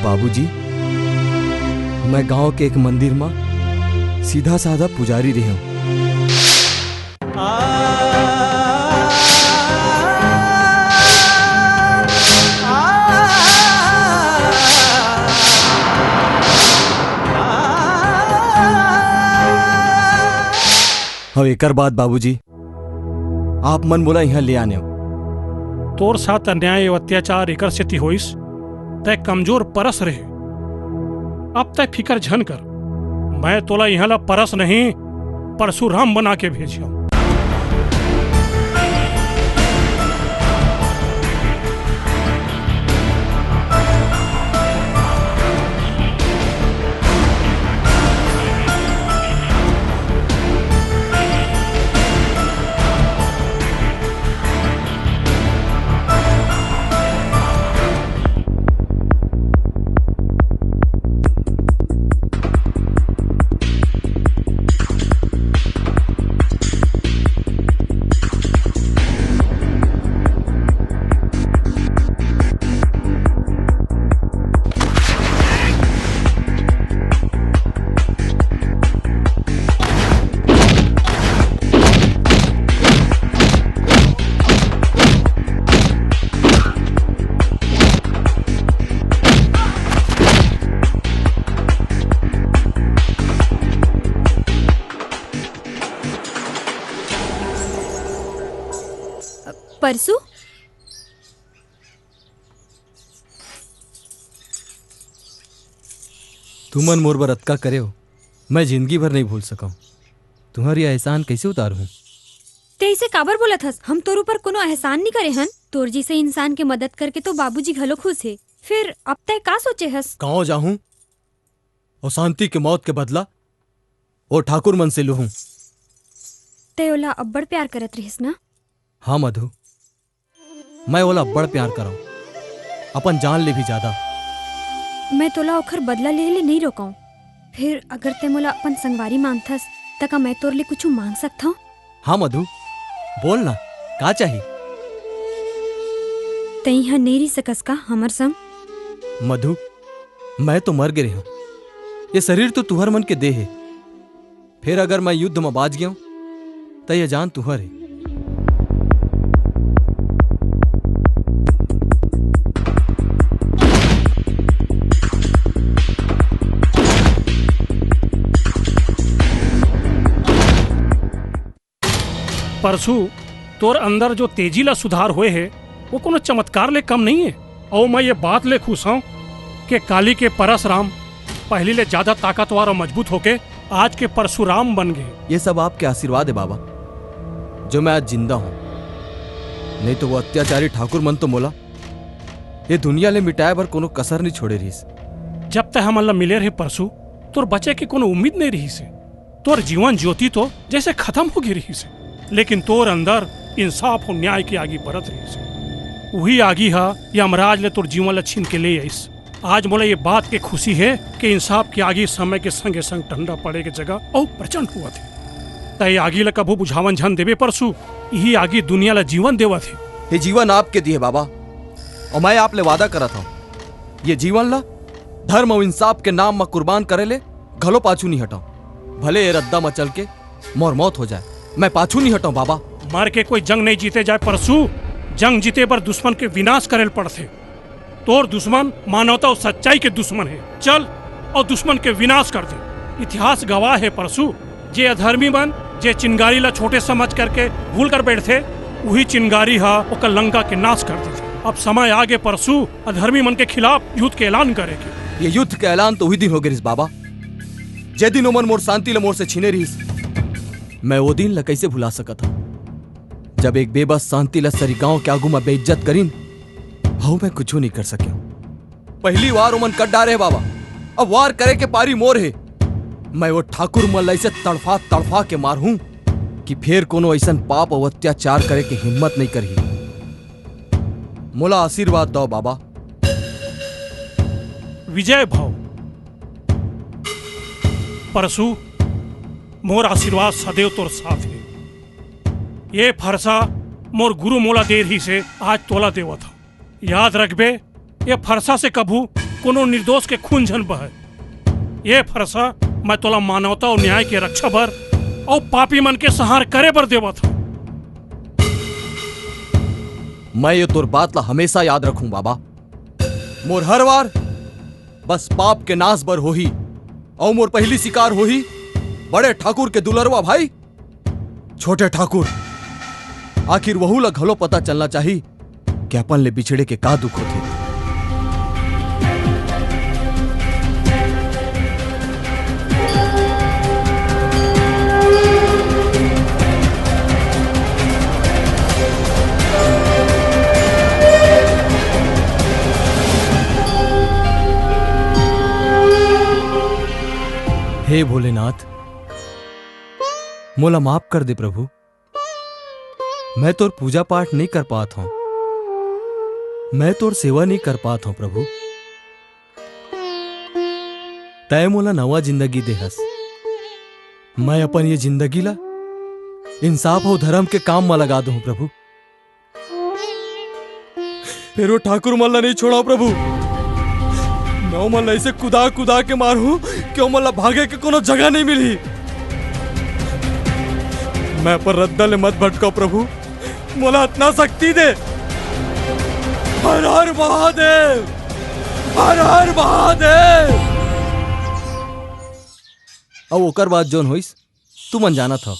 बाबूजी मैं गांव के एक मंदिर में सीधा साधा पुजारी रही हूँ। अब एकर बाद बाबूजी आप मन बोला यहाँ ले आने हो। तोर साथ अन्याय और अत्याचार एकर से होइस तय कमजोर परस रहे। अब तय फिकर झन कर, मैं तोला यहाँ ला परस नहीं परशुराम बना के भेजियो। परसू तुमन मोर बर अतका करे हो, मैं जिंदगी भर नहीं भूल सका। तुम्हारी एहसान कैसे उतारू? ते इसे काबर बोला थस? हम तोर ऊपर कोनो एहसान नहीं करे हन। तोर जैसे इंसान के मदद करके तो बाबूजी घलो खुश है। फिर अब तय का सोचे हस? गाँव जाहूं और शांति के मौत के बदला और ठाकुर मन से लूहूं। तय ओला अब्बड़ प्यार करत रहिस ना? हाँ मधु, मैं ओला अब्बड़ प्यार कराऊं, अपन जान ले भी ज्यादा। मैं तोला ओखर बदला ले नहीं रोकाऊं। फिर अगर ते मोला अपन संगवारी मांगथस त का मैं तोर ले कुछ मांग सकता हूँ? हाँ मधु, बोल ना, का चाहिए? तई यहाँ नहीं रही सकस का हमर संग? मधु, मैं तो मर गिरे हूँ, ये शरीर तो तुहर मन के देह है। फिर अगर मैं युद्ध में बाज गया तो ये जान तुहर है। परसू तोर अंदर जो तेजी ला सुधार हुए है वो कोनो चमत्कार ले कम नहीं है। और मैं ये बात ले खुश हूँ कि काली के परशुराम पहले ले ज्यादा ताकतवर और मजबूत होके आज के परशुराम बन गए। ये सब आपके आशीर्वाद है बाबा, जो मैं आज जिंदा हूँ। नहीं तो वो अत्याचारी ठाकुर मन तो मोला ये दुनिया ले मिटाए भर कोनो कसर नहीं छोड़े रही। जब तक हम अल्लाह मिले रहे परसू, तोर बचे की कोनो उम्मीद नहीं रही से। तोर जीवन ज्योति तो जैसे खत्म हो गई रही से, लेकिन तोर अंदर इंसाफ और न्याय की आगी बरत रही से। वही आगी हा यमराज ले तोर जीवन ला छीन के ले आईस। आज मोला ये बात के खुशी है कि इंसाफ की आगी समय के संगे संग ठंडा पड़े के जगह और प्रचंड हुआ थे। तय आगी ला कभू बुझावन झन देवे परसू, यही आगी दुनिया ला जीवन देवा थे। ये जीवन आपके दिए बाबा, और मैं आप ले वादा करा था ये जीवन ला धर्म और इंसाफ के नाम में कुर्बान करे ले घलो पाछू नहीं हटाऊं। भले ये रद्दा में चल के मोर मौत हो जाए, मैं पाछू नहीं हटाऊं बाबा। मार के कोई जंग नहीं जीते जाए परसू, जंग जीते पर दुश्मन के विनाश करे पड़ते। तोर दुश्मन मानवता और सच्चाई के दुश्मन है। चल और दुश्मन के विनाश कर दे। इतिहास गवाह है परसू, जे अधर्मी बन जे चिंगारी ला छोटे समझ करके भूल कर बैठे, वही चिंगारी हा ओकर लंका के नाश कर देते। अब समय आगे परसू अधर्मी मन के खिलाफ युद्ध के ऐलान करेगी। ये युद्ध के ऐलान तो वही दिन हो गए बाबा, जे दिन ओमन मोर शांति ला मोर से छीने रही। मैं वो दिन ला कैसे भुला सका था जब एक बेबस शांति ला सरी गांव के आगू में बेइज्जत करीन। हाउ मैं कुछ नहीं कर सके। पहली बार ओमन कट डारे बाबा, अब वार करे के पारी मोर है। मैं वो ठाकुर मल्लाई से तड़फा तड़फा के मार हूं कि फिर कोनो ऐसा पाप और अत्याचार करे की हिम्मत नहीं करी। मोला आशीर्वाद दो बाबा। विजय भाव परसू, मोर आशीर्वाद सदैव तोर साथ है। ये फरसा मोर गुरु मोला दे रही से आज तोला देवा था। याद रखबे, ये फरसा से कभू कोनो निर्दोष के खून झन बहे। ये फरसा मैं तोला मानवता और न्याय के रक्षा बर और पापी मन के सहार करे बर देवा था। मैं ये तोर बात ला हमेशा याद रखूं बाबा। मोर हर बार बस पाप के नाश बर हो ही, और मोर पहली शिकार हो ही बड़े ठाकुर के दुलरवा भाई छोटे ठाकुर, आखिर वहू ला घलो पता चलना चाहिए कि अपन ले बिछड़े के का दुख होते। हे भोलेनाथ, मोला माफ कर दे प्रभु। मैं तोर पूजा पाठ नहीं कर पाता हूं, मैं तोर सेवा नहीं कर पाता हूं प्रभु। तय मोला नवा जिंदगी देहस। मैं अपन ये जिंदगी ला इंसाफ और धर्म के काम में लगा दूं प्रभु। फिर वो ठाकुर मल्ला नहीं छोड़ा प्रभु। मैं मल्ला ऐसे कुदा कुदा के मारू क्यों मल्ला भागे के कोनो जगह नहीं मिली। मैं पर रद्दल मत भटको प्रभु, मोला इतना शक्ति दे। हर हर महादेव, हर हर महादेव। अब ओकर बाद जोन होइस तू मन जाना था।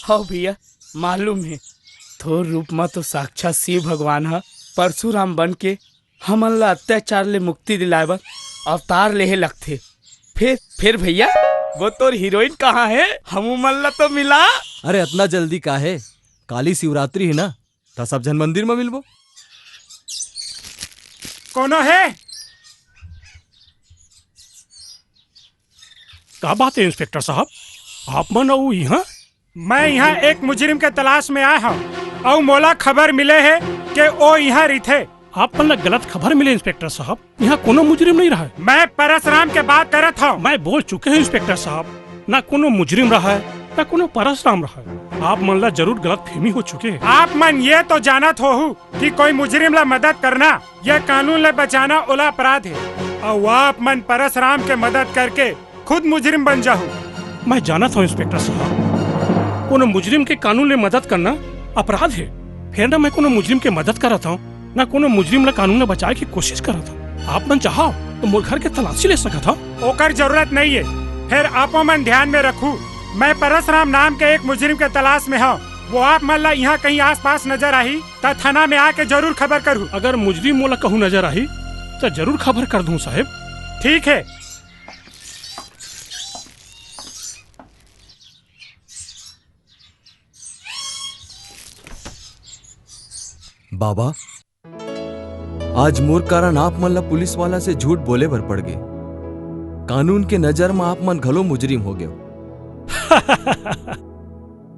हाँ भैया, मालूम है थोर रूप में तो साक्षात शिव भगवान है। परशुराम बन के हमन ला अत्याचार ले मुक्ति दिलाए बर अवतार लेहे लगथे। फिर भैया वो तोर हीरोइन कहाँ है? हम मन ला तो मिला। अरे इतना जल्दी का है? काली शिवरात्रि है ना, तो सब जन मंदिर में मिलबो। कोनो है? क्या बात है इंस्पेक्टर साहब, आप मन आओ यहाँ? मैं यहाँ एक मुजरिम के तलाश में आया हूँ और मोला खबर मिले है कि वो यहाँ रिथे। आप मन गलत खबर मिले इंस्पेक्टर साहब, यहाँ कोनो मुजरिम नहीं रहा है। मैं परशुराम के बात करत हूँ। मैं बोल चुके हैं इंस्पेक्टर साहब, ना कोनो मुजरिम रहा है ना कोनो परशुराम रहा है। आप मन ला जरूर गलत फहमी हो चुके हैं। आप मन ये तो जानत हो कि कोई मुजरिम ला मदद करना यह कानून ले बचाना ओला अपराध है और आप मन परशुराम के मदद करके खुद मुजरिम बन जाओ। मैं जानत हूँ इंस्पेक्टर साहब, कोनो मुजरिम के कानून ले मदद करना अपराध है। फिर ना मैं कोनो मुजरिम के मदद करत हूँ ना कोनो मुजरिम ला कानून ले बचाए की कोशिश करत हूँ। आप मन चाहो तो मोर घर के तलाशी ले सकत हो। ओकर जरूरत नहीं है। फिर आपो मन ध्यान में रखू, मैं परशुराम नाम के एक मुजरिम के तलाश में हूँ। वो आप मन ला यहाँ कहीं आस पास नजर आई तो थाना में आके जरूर खबर करूँ। अगर मुजरिम मोला कहूँ नजर आई तो जरूर खबर कर दूँ साहेब। ठीक है। बाबा, आज मोर कारण आप मन ला पुलिस वाला से झूठ बोले भर पड़ गए। कानून के नजर में आप मन घलो मुजरिम हो गए।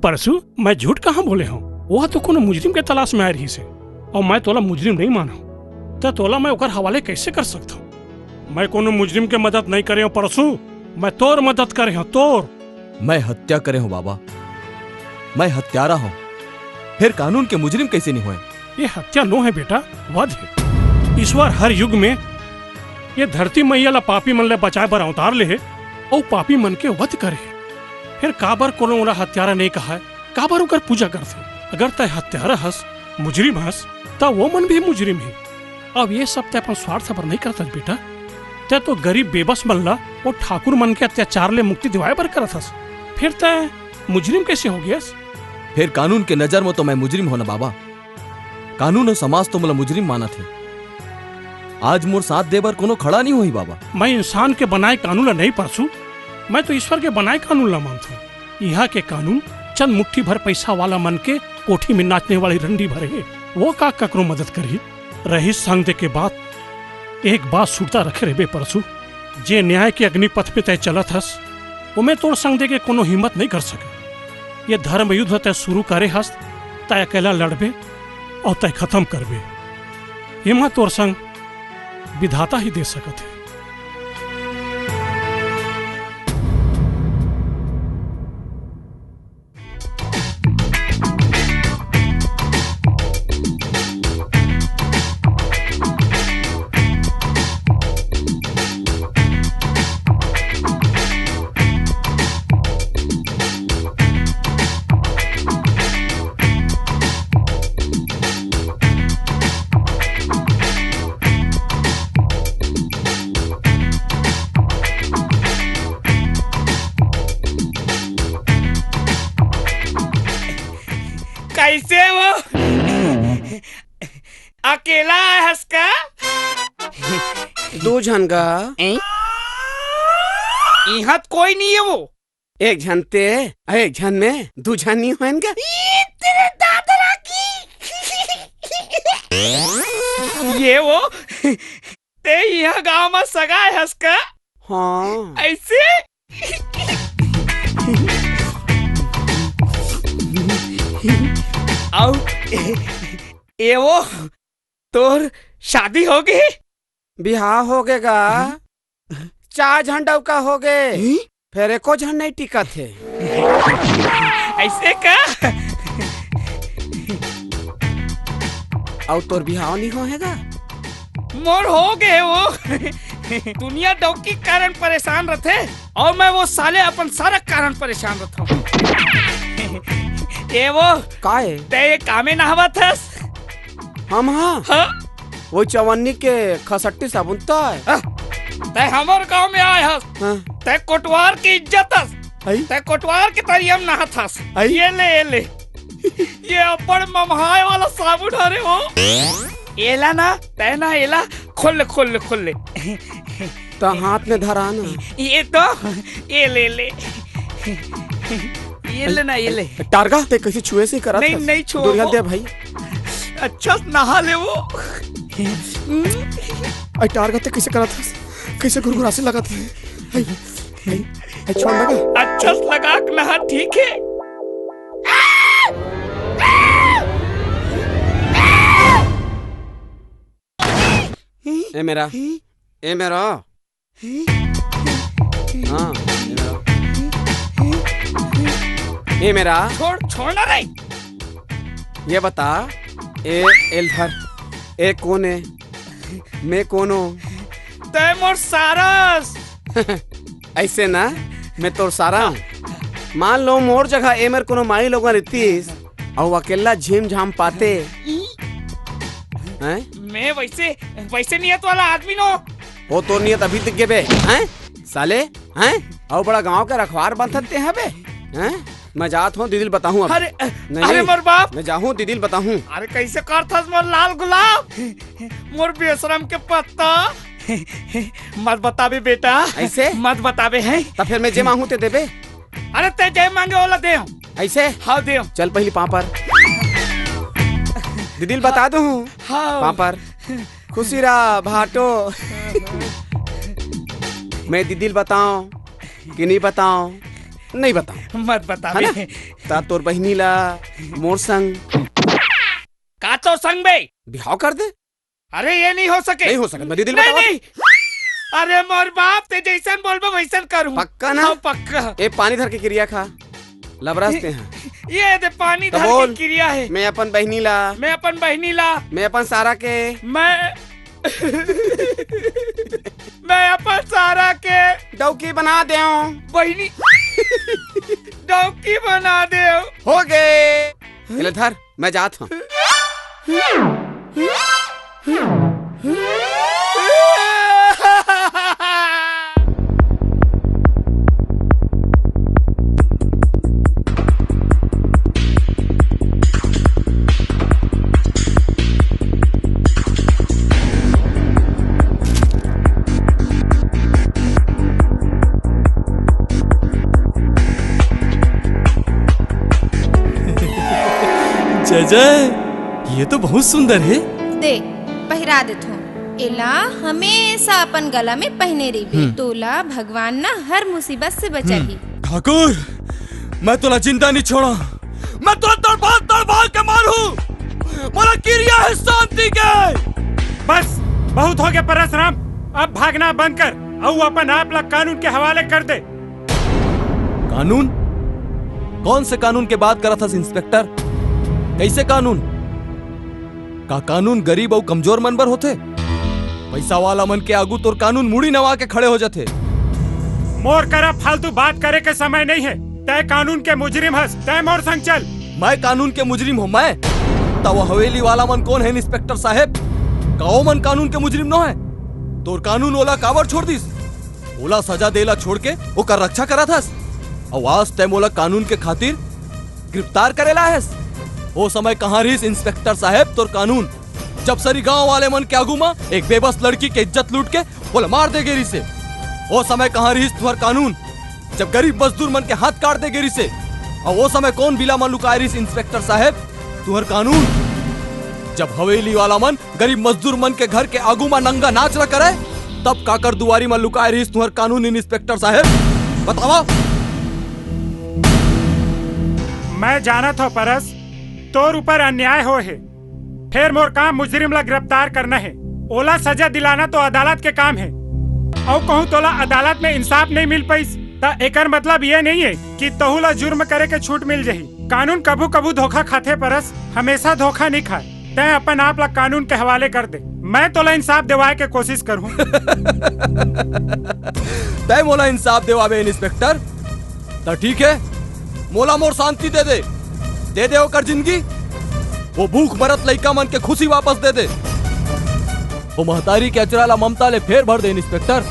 परसू मैं झूठ कहाँ बोले हूँ? वह तो कोनो मुजरिम के तलाश में आ रही से और मैं तोला मुजरिम नहीं माना तो तोला मैं ओकर हवाले कैसे कर सकता हूँ? मैं कोनो मुजरिम के मदद नहीं करे हूँ परसू, मैं तोर मदद करे हूँ तोर। मैं हत्या करे हूँ बाबा, मैं हत्यारा हूँ। फिर कानून के मुजरिम कैसे नहीं हुए? ये हत्या नो है बेटा, वध है। ईश्वर हर युग में ये धरती मैया ला पापी मन ले बचाए बर अवतार ले है और पापी मन के वध करे। फिर काबर कोनो उरा हत्यारा नहीं कहा है, काबर ओकर पूजा करते। अगर तय हत्यारा हस, मुजरिम हस, तो वो मन भी मुजरिम है। अब ये सब तय अपन स्वार्थ पर नहीं करता बेटा। तय तो गरीब बेबस मन ला और ठाकुर मन के अत्याचार ले मुक्ति दिवाए बर करत हस। फिर तय मुजरिम कैसे हो गया? फिर कानून के नजर में तो मैं मुजरिम होना बाबा। कानून और समाज तो मला मुजरिम माना थे। आज मोर साथ दे बर कोनो खड़ा नहीं हुई बाबा। मैं इंसान के बनाए कानून ला नहीं परसू, मैं तो ईश्वर के बनाए कानून ला मानता हूँ। यहाँ के कानून चंद मुट्ठी भर पैसा वाला मन के कोठी में नाचने वाली रंडी भरे है, वो का ककरो मदद करी। रही संग दे के बात एक बात सुनता रखे रे बे परसू, जे न्याय के अग्निपथ पे तय चलत हस वो मैं तोर संग दे के कोनो हिम्मत नहीं कर सके। ये धर्म युद्ध तय शुरू करे हस तय अकेला लड़बे और तय खत्म करबे। हिम्मत तोर संग विधाता ही दे सकत है। ऐसे वो अकेला है हंसका। दो झनगा यहाँ कोई नहीं है वो। एक झनते एक झन में दो झन नहीं होएंगे। तेरे दादरा की ये वो ते यहाँ गांव में सगा है हंसका। हाँ ऐसे आओ ये वो तोर शादी हो गई? बिहार हो गएगा। 4 झंडा का हो गए फिर एको झन नहीं टिका थे। ऐसे का और तोर बिहाव नहीं होएगा? मोर हो गए वो दुनिया डौकी कारण परेशान रहते और मैं वो साले अपन सारा कारण परेशान रहता हूँ। ये वो काहे ते कामे नहावा थस हम हाँ वो चवन्नी के खसट्टी साबुन तो ते हमार गांव में आए हस ते कोटवार की इज्जत हस ते कोटवार के तरी हम नहा थस। ये ले ये अपन ममहाय वाला साबुन हरे हो। एला ना ते ना एला खोल ले तो हाथ में धरा ना। ये तो ये ले ये ले टारगा ते कैसे छुए से करा नहीं छुओ दूरिया दे भाई। अच्छा नहा ले वो टारगा ते कैसे करा था कैसे गुरगुरा से लगा था छोड़ लगा अच्छा लगा नहा ठीक है। ए मेरा हाँ ए मेरा छोड़ना नहीं। ये बता ए एलधर ए कौन है मैं कौन हूँ? तय मोर सारस ऐसे ना मैं तोर सारा हूँ। मान लो मोर जगह ए मेरे कोनो माई लोग रहतीस और अकेला झीम झाम पाते हैं। मैं वैसे नियत वाला आदमी नो। वो तो नियत अभी तक बे हैं साले हैं और बड़ा गांव का रखवार बंधते हैं बे हैं। मैं जात हूँ दीदी बताऊँ अब। अरे मोर बाप मैं जाऊँ दीदी बताऊँ। अरे कैसे करथस मोर लाल गुलाब मोर बेशरम के पत्ता मत बताबे बेटा ऐसे मत बताबे हैं। तब फिर मैं जे मांगू ते देबे। अरे ते जय मांगे वाला दे ऐसे हाँ दे चल पहली पापर दीदी बता दू हाँ पापर खुशीरा भाटो मैं दीदी बताऊं कि नहीं बताऊं? नहीं बताऊं मत बता ता तोर बहनी ला मोर संग का तो संग बे बिहाव कर दे। अरे ये नहीं हो सके मैं दीदी नहीं। अरे मोर बाप ते जैसन बोलबो वैसन करूं। पक्का ना? हाँ, पक्का। ए पानी धर के क्रिया खा लबरसते हैं। ये दे पानी धर के क्रिया है। मैं अपन बहनी ला मैं अपन सारा के मैं अपन सारा के डौकी बना दे बहनी डौकी बना दे हो गए। धर मैं जात हूँ। जय ये तो बहुत सुंदर है। दे पहिरा देत हूँ। एला हमेशा अपन गला में पहने रही तोला भगवान ना हर मुसीबत से बचाही। ठाकुर मैं तोला जिंदा नहीं छोड़ा। मैं तोला तड़पाल के मारू। मोला क्रिया है शांति के। बस बहुत हो गया परशुराम। अब भागना बंद कर और अपन आप ला कानून के हवाले कर दे। कानून? कौन से कानून के बात करा था इंस्पेक्टर? कैसे कानून? का कानून गरीब और कमजोर मन बर होते? पैसा वाला मन के आगू तोर कानून मुड़ी नवा के खड़े हो जाते। मोर करा फालतू बात करे के समय नहीं है। तय कानून के मुजरिम हस। तय मोर संग चल। मैं कानून के मुजरिम हूँ? मैं तब हवेली वाला मन कौन है इंस्पेक्टर साहब? गाँव मन कानून के मुजरिम न है। तोर कानून ओला काबर छोड़ दिस? ओला सजा देला छोड़ के ओकर रक्षा करा था। और आज तय मोला कानून के खातिर गिरफ्तार करेला है। वो समय कहाँ रही इंस्पेक्टर साहब तोर कानून, जब सरी गांव वाले मन के आगू में एक बेबस लड़की के इज्जत लूट के बोला मार दे गेरी से। वो समय कहाँ रही तुहर कानून, जब गरीब मजदूर मन के हाथ काट दे गेरी से। और वो समय कौन बिला मन लुकाए रही इंस्पेक्टर साहब तुहर कानून, जब हवेली वाला मन गरीब मजदूर मन के घर के आगू में नंगा नाच न करे, तब काकर दुआरी में लुकाए रही तुहर कानून इंस्पेक्टर साहब बतावा। मैं जानत हो परस तोर ऊपर अन्याय हो है, फिर मोर काम मुजरिम ला गिरफ्तार करना है, ओला सजा दिलाना तो अदालत के काम है। और कहूँ तोला अदालत में इंसाफ नहीं मिल पाई ता एकर मतलब ये नहीं है कि तोहू ला जुर्म करे के छूट मिल जाही। कानून कबू कबू धोखा खाते परस, हमेशा धोखा नहीं खाए। तय अपन आप ला कानून के हवाले कर दे, मैं तोला इंसाफ दिवाए के कोशिश करूँ। तय मोला इंसाफ दिवावे इंस्पेक्टर तो ठीक है, मोला मोर शांति दे दे ओकर जिंदगी, वो भूख मरत लइका मन के खुशी वापस दे दे। वो महतारी के अचराला ममता ले फेर भर दे इंस्पेक्टर,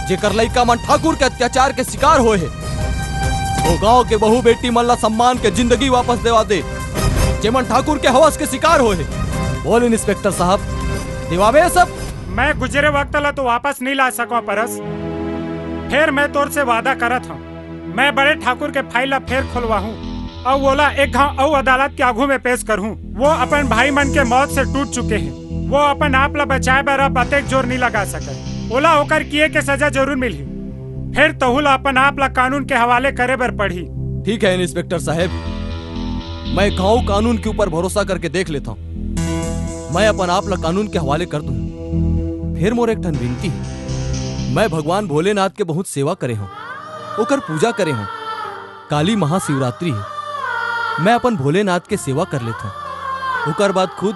जेकर लइका मन ठाकुर के अत्याचार के शिकार होए है। वो गांव के बहू बेटी मन ला सम्मान के जिंदगी वापस देवा दे, जेमन ठाकुर के हवस के शिकार होए है। बोल इंस्पेक्टर साहब दिवावे सब। मैं गुजरे वक्त ला तो वापस नहीं ला सको परस, फिर मैं तोर से वादा करत हूँ, मैं बड़े ठाकुर के फाइल ला फिर खुलवाहूँ और वोला एक घाव और अदालत के आगू में पेश करूँ। वो अपन भाई मन के मौत से टूट चुके हैं, वो अपन आप ला बचाए बर अब अतेक जोर नहीं लगा सके। ओला होकर किए के सजा जरूर मिली, फिर तहुला अपन आप ला कानून के हवाले करे बर पड़ी। ठीक है इंस्पेक्टर साहब, मैं गाँव कानून के ऊपर भरोसा करके देख लेता हूँ, मैं अपन आप ला कानून के हवाले कर दूँ। फिर मोर एक ठन विनती है, मैं भगवान भोलेनाथ के बहुत सेवा करे हूँ, ओकर पूजा करे हूँ। काली महाशिवरात्रि है, मैं अपन भोलेनाथ के सेवा कर लेता हूँ, ओकर बाद खुद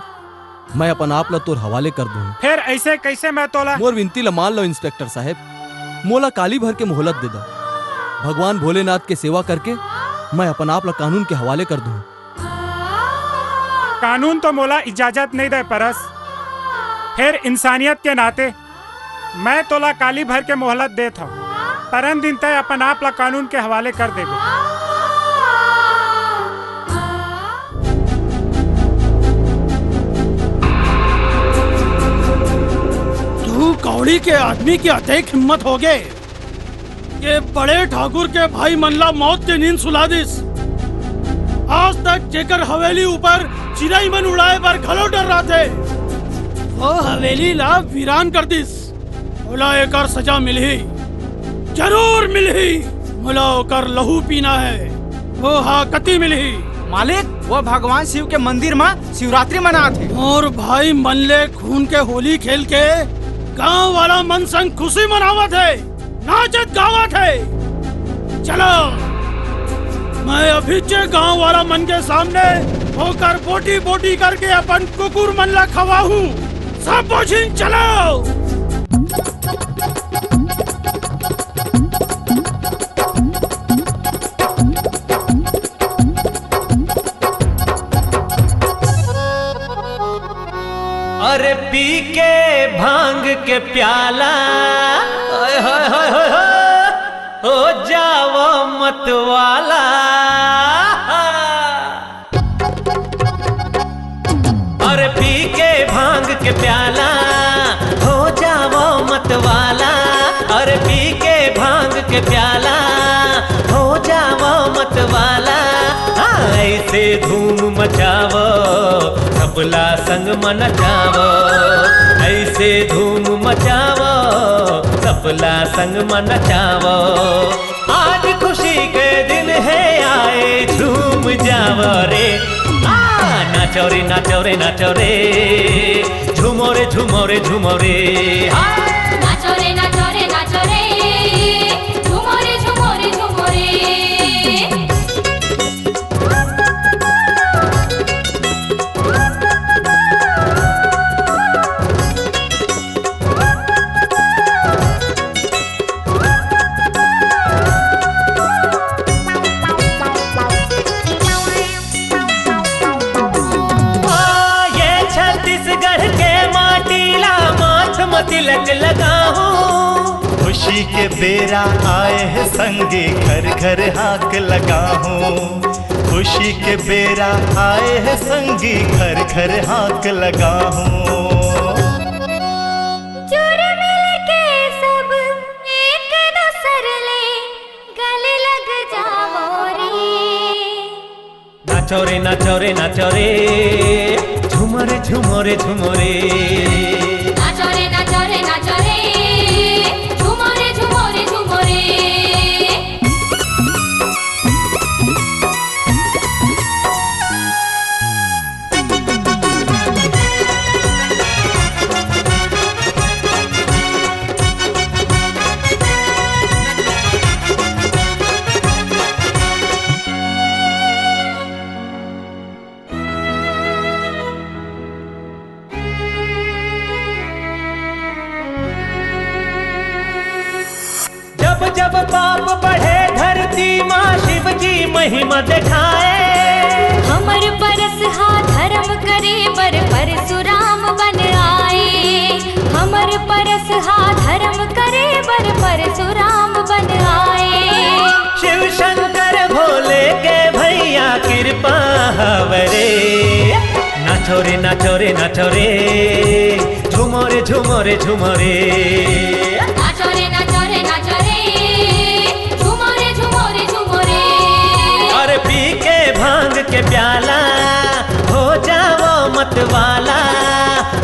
मैं अपन आप ला तोर हवाले कर दूँ। फिर ऐसे कैसे मैं तोला? मोर विनती ला मान लो इंस्पेक्टर साहब, मोला काली भर के मोहलत दे दो, भगवान भोलेनाथ के सेवा करके मैं अपन आप ला कानून के हवाले कर दूँ। कानून तो मोला इजाजत नहीं दे परस, फिर इंसानियत के नाते मैं तोला काली भर के मोहलत देता हूँ, परम दिन तय अपन आप ला कानून के हवाले कर देबे। तू कौड़ी के आदमी की अतेक हिम्मत हो गए कि बड़े ठाकुर के भाई मनला मौत के नींद सुला दिस। आज तक जेकर हवेली ऊपर चिड़ई मन उड़ाए पर घलो डर रहा थे, वो हवेली ला वीरान कर दिस। बोला एकर सजा मिली, जरूर मिली। बोला ओकर लहू पीना है, वो हा कति मिली। मालिक वो भगवान शिव के मंदिर में शिवरात्रि मनाते। और भाई मन ले खून के होली खेल के गांव वाला मन संग खुशी मनावत है, नाचत गावत है। चलो मैं अभी चे गांव वाला मन के सामने होकर बोटी बोटी करके अपन कुकुर मन ला खवाहूं। सब बोझिन चलो। अरे पी के भांग के प्याला ओए होए होए होए होए, हो जाओ मत वाला। अरे पी के भांग के प्याला हो जाओ मत वाला। अरे पी के भांग के प्याला हो जाओ मत वाला। हाँ ऐसे धूम मचावो सबला संग मन जावो, ऐसे धूम मचावो सबला संग मन जावो। आज खुशी के दिन है आए झूम जावो रे। नाचो रे नाचो रे नाचो रे, झूमो रे झूमो रे झूमो रे। नाचो रे नाचो रे नाचो रे, झूमो रे झूमो रे झूमो रे। तिलक लगाऊं, खुशी के बेरा आए हैं संगे घर घर हाक लगाऊं। खुशी के बेरा आए हैं संगी, घर घर हाथ लगा हूँ। जुड़ मिल के सब एक दूसर ले गले लग जाओ रे। नाचो रे नाचो रे नाचो रे, झूमरे झूमरे झूमरे। नाचो रे नाचो रे नाचो रे, झूमरे झूमरे झूमरे। जब जब पाप बढ़े धरती माँ शिव जी महिमा दिखाए। हमर परस हा धर्म करे बर परशुराम बन आए। हमर परस हा धर्म करे बर परशुराम बन आए। शिव शंकर भोले के भैया कृपा हवरे। नाचो रे नाचो रे नाचो रे, झूमो रे झूमो रे झूमो रे। नाचो रे नाचो रे नाचो रे, झूमरे झूमरे झूमरे। और पी के भांग के प्याला हो जाओ मतवाला।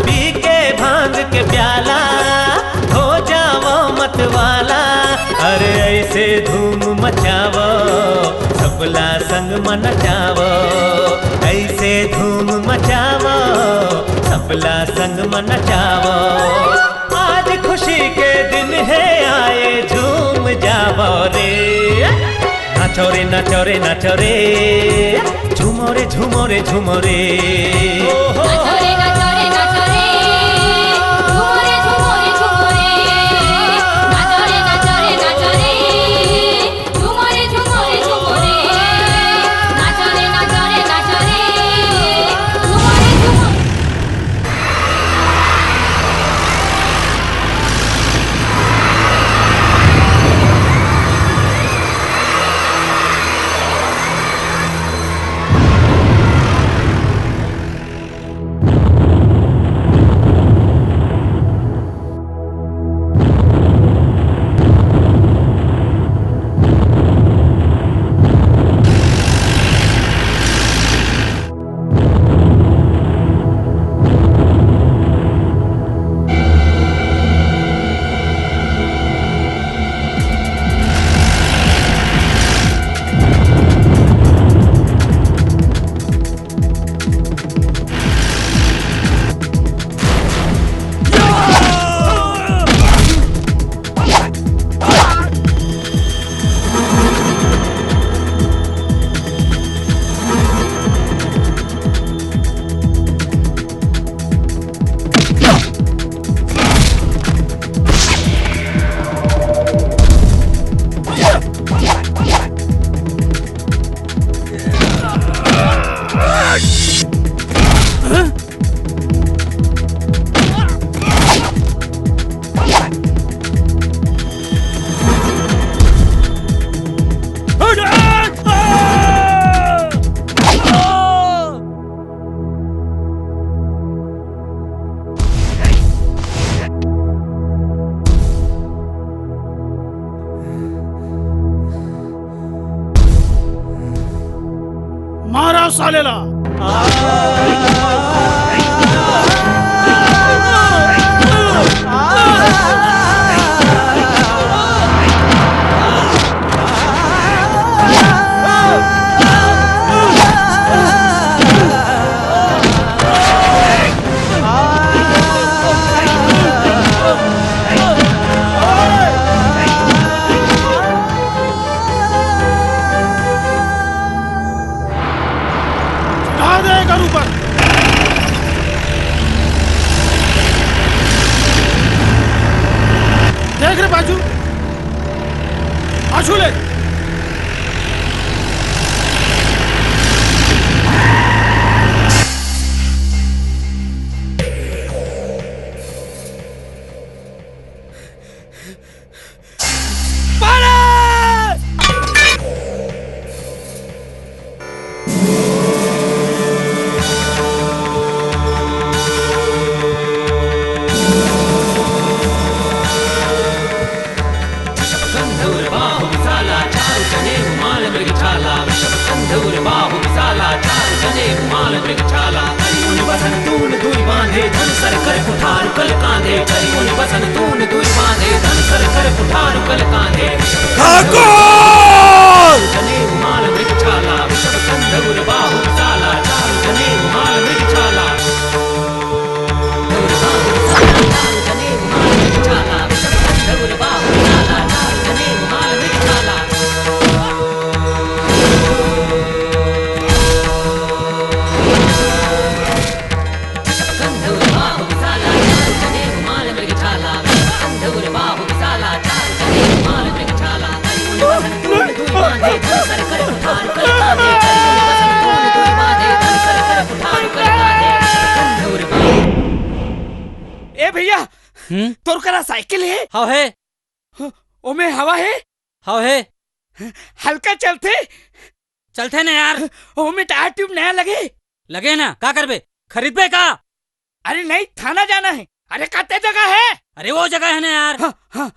पी के भांग के प्याला हो जाओ मतवाला। अरे ऐसे धूम मचावो सबला संग मन जावो। ऐसे धूम मचावो सबला संग मन जावो। आज खुशी के दिन है आए झूम जावो रे। नाचो रे नाचो रे नाचो रे, झूमो रे झूमो रे झूमो रे। नाचो रे नाचो रे नाचो रे, झूमरे झूमरे झूमरे। नाचो रे नाचो रे नाचो रे, झूमरे झूमरे झूमरे। नाचो रे नाचो रे नाचो रे, झूमरे झूमरे। मारा सालेला। देख रे बाजू, आशू ले। कंधूर बाहु विशाला चार जने माल मृगशाला उन बसन तून दुई बांधे धन सर कर कुठार कल कांधे उन बसन तून दुई बांधे धन सर कर कुठार कल कांधे जने माल मृगशाला विषम कंधूर बाहु विशाला चार जने माल मृगशाला ए भैया तोर करा साइकिल है? हाँ है। ओमे हवा है? हाँ है। हल्का चलते ना यार। ओमे टायर ट्यूब नया लगे? लगे ना, का करबे? खरीद पे का? अरे नहीं, थाना जाना है। अरे कते जगह है? अरे वो जगह है ना यार। हाँ, हाँ।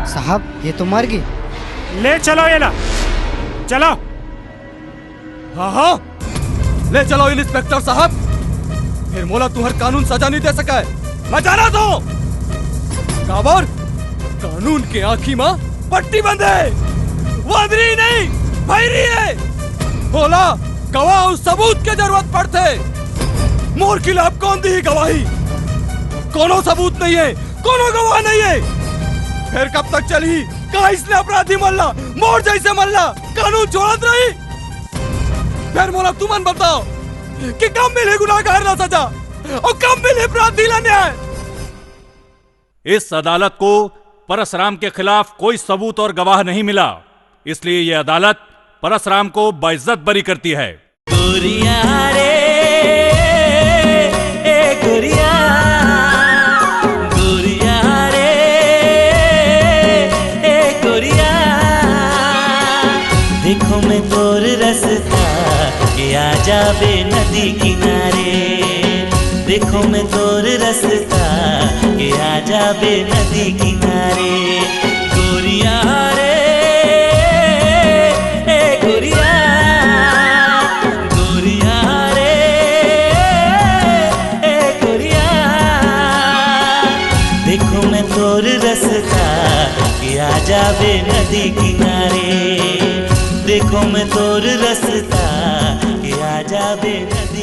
साहब ये तो मर गई। ले चलो ये ला, चलो। हाँ हाँ ले चलो इंस्पेक्टर साहब। फिर मोला तुम्हार कानून सजा नहीं दे सका है, मैं जाना दो। काबर कानून के आँखी में पट्टी बंधे, वादरी नहीं भैरी है। बोला गवाह और सबूत के जरूरत पड़ते। मोर खिलाफ कौन दी गवाही? कोनो सबूत नहीं है, कोनो गवाह नहीं है। फिर कब तक चली? कहा इसने अपराधी मल्ला मोर जैसे मल्ला कानून छोड़त रही? फिर मोला तुमन बताओ कि कब मिले गुनाहगार ना सजा और कब मिले अपराधी ला न्याय? इस अदालत को परसराम के खिलाफ कोई सबूत और गवाह नहीं मिला, इसलिए यह अदालत परसराम को बाइज्जत बरी करती है। गोरिया रे ए गोरिया, गोरिया रे ए गोरिया, देखो मैं तोर रास्ता के आ जाबे नदी किनारे। देखो मैं तोर रास्ता के आ जाबे नदी किनारे। गोरिया रे ए गोरिया, गोरिया रे ए गोरिया, देखो मैं तोर रास्ता के आ जाबे नदी किनारे। देखो मैं तोर रास्ता के आ जाबे नदी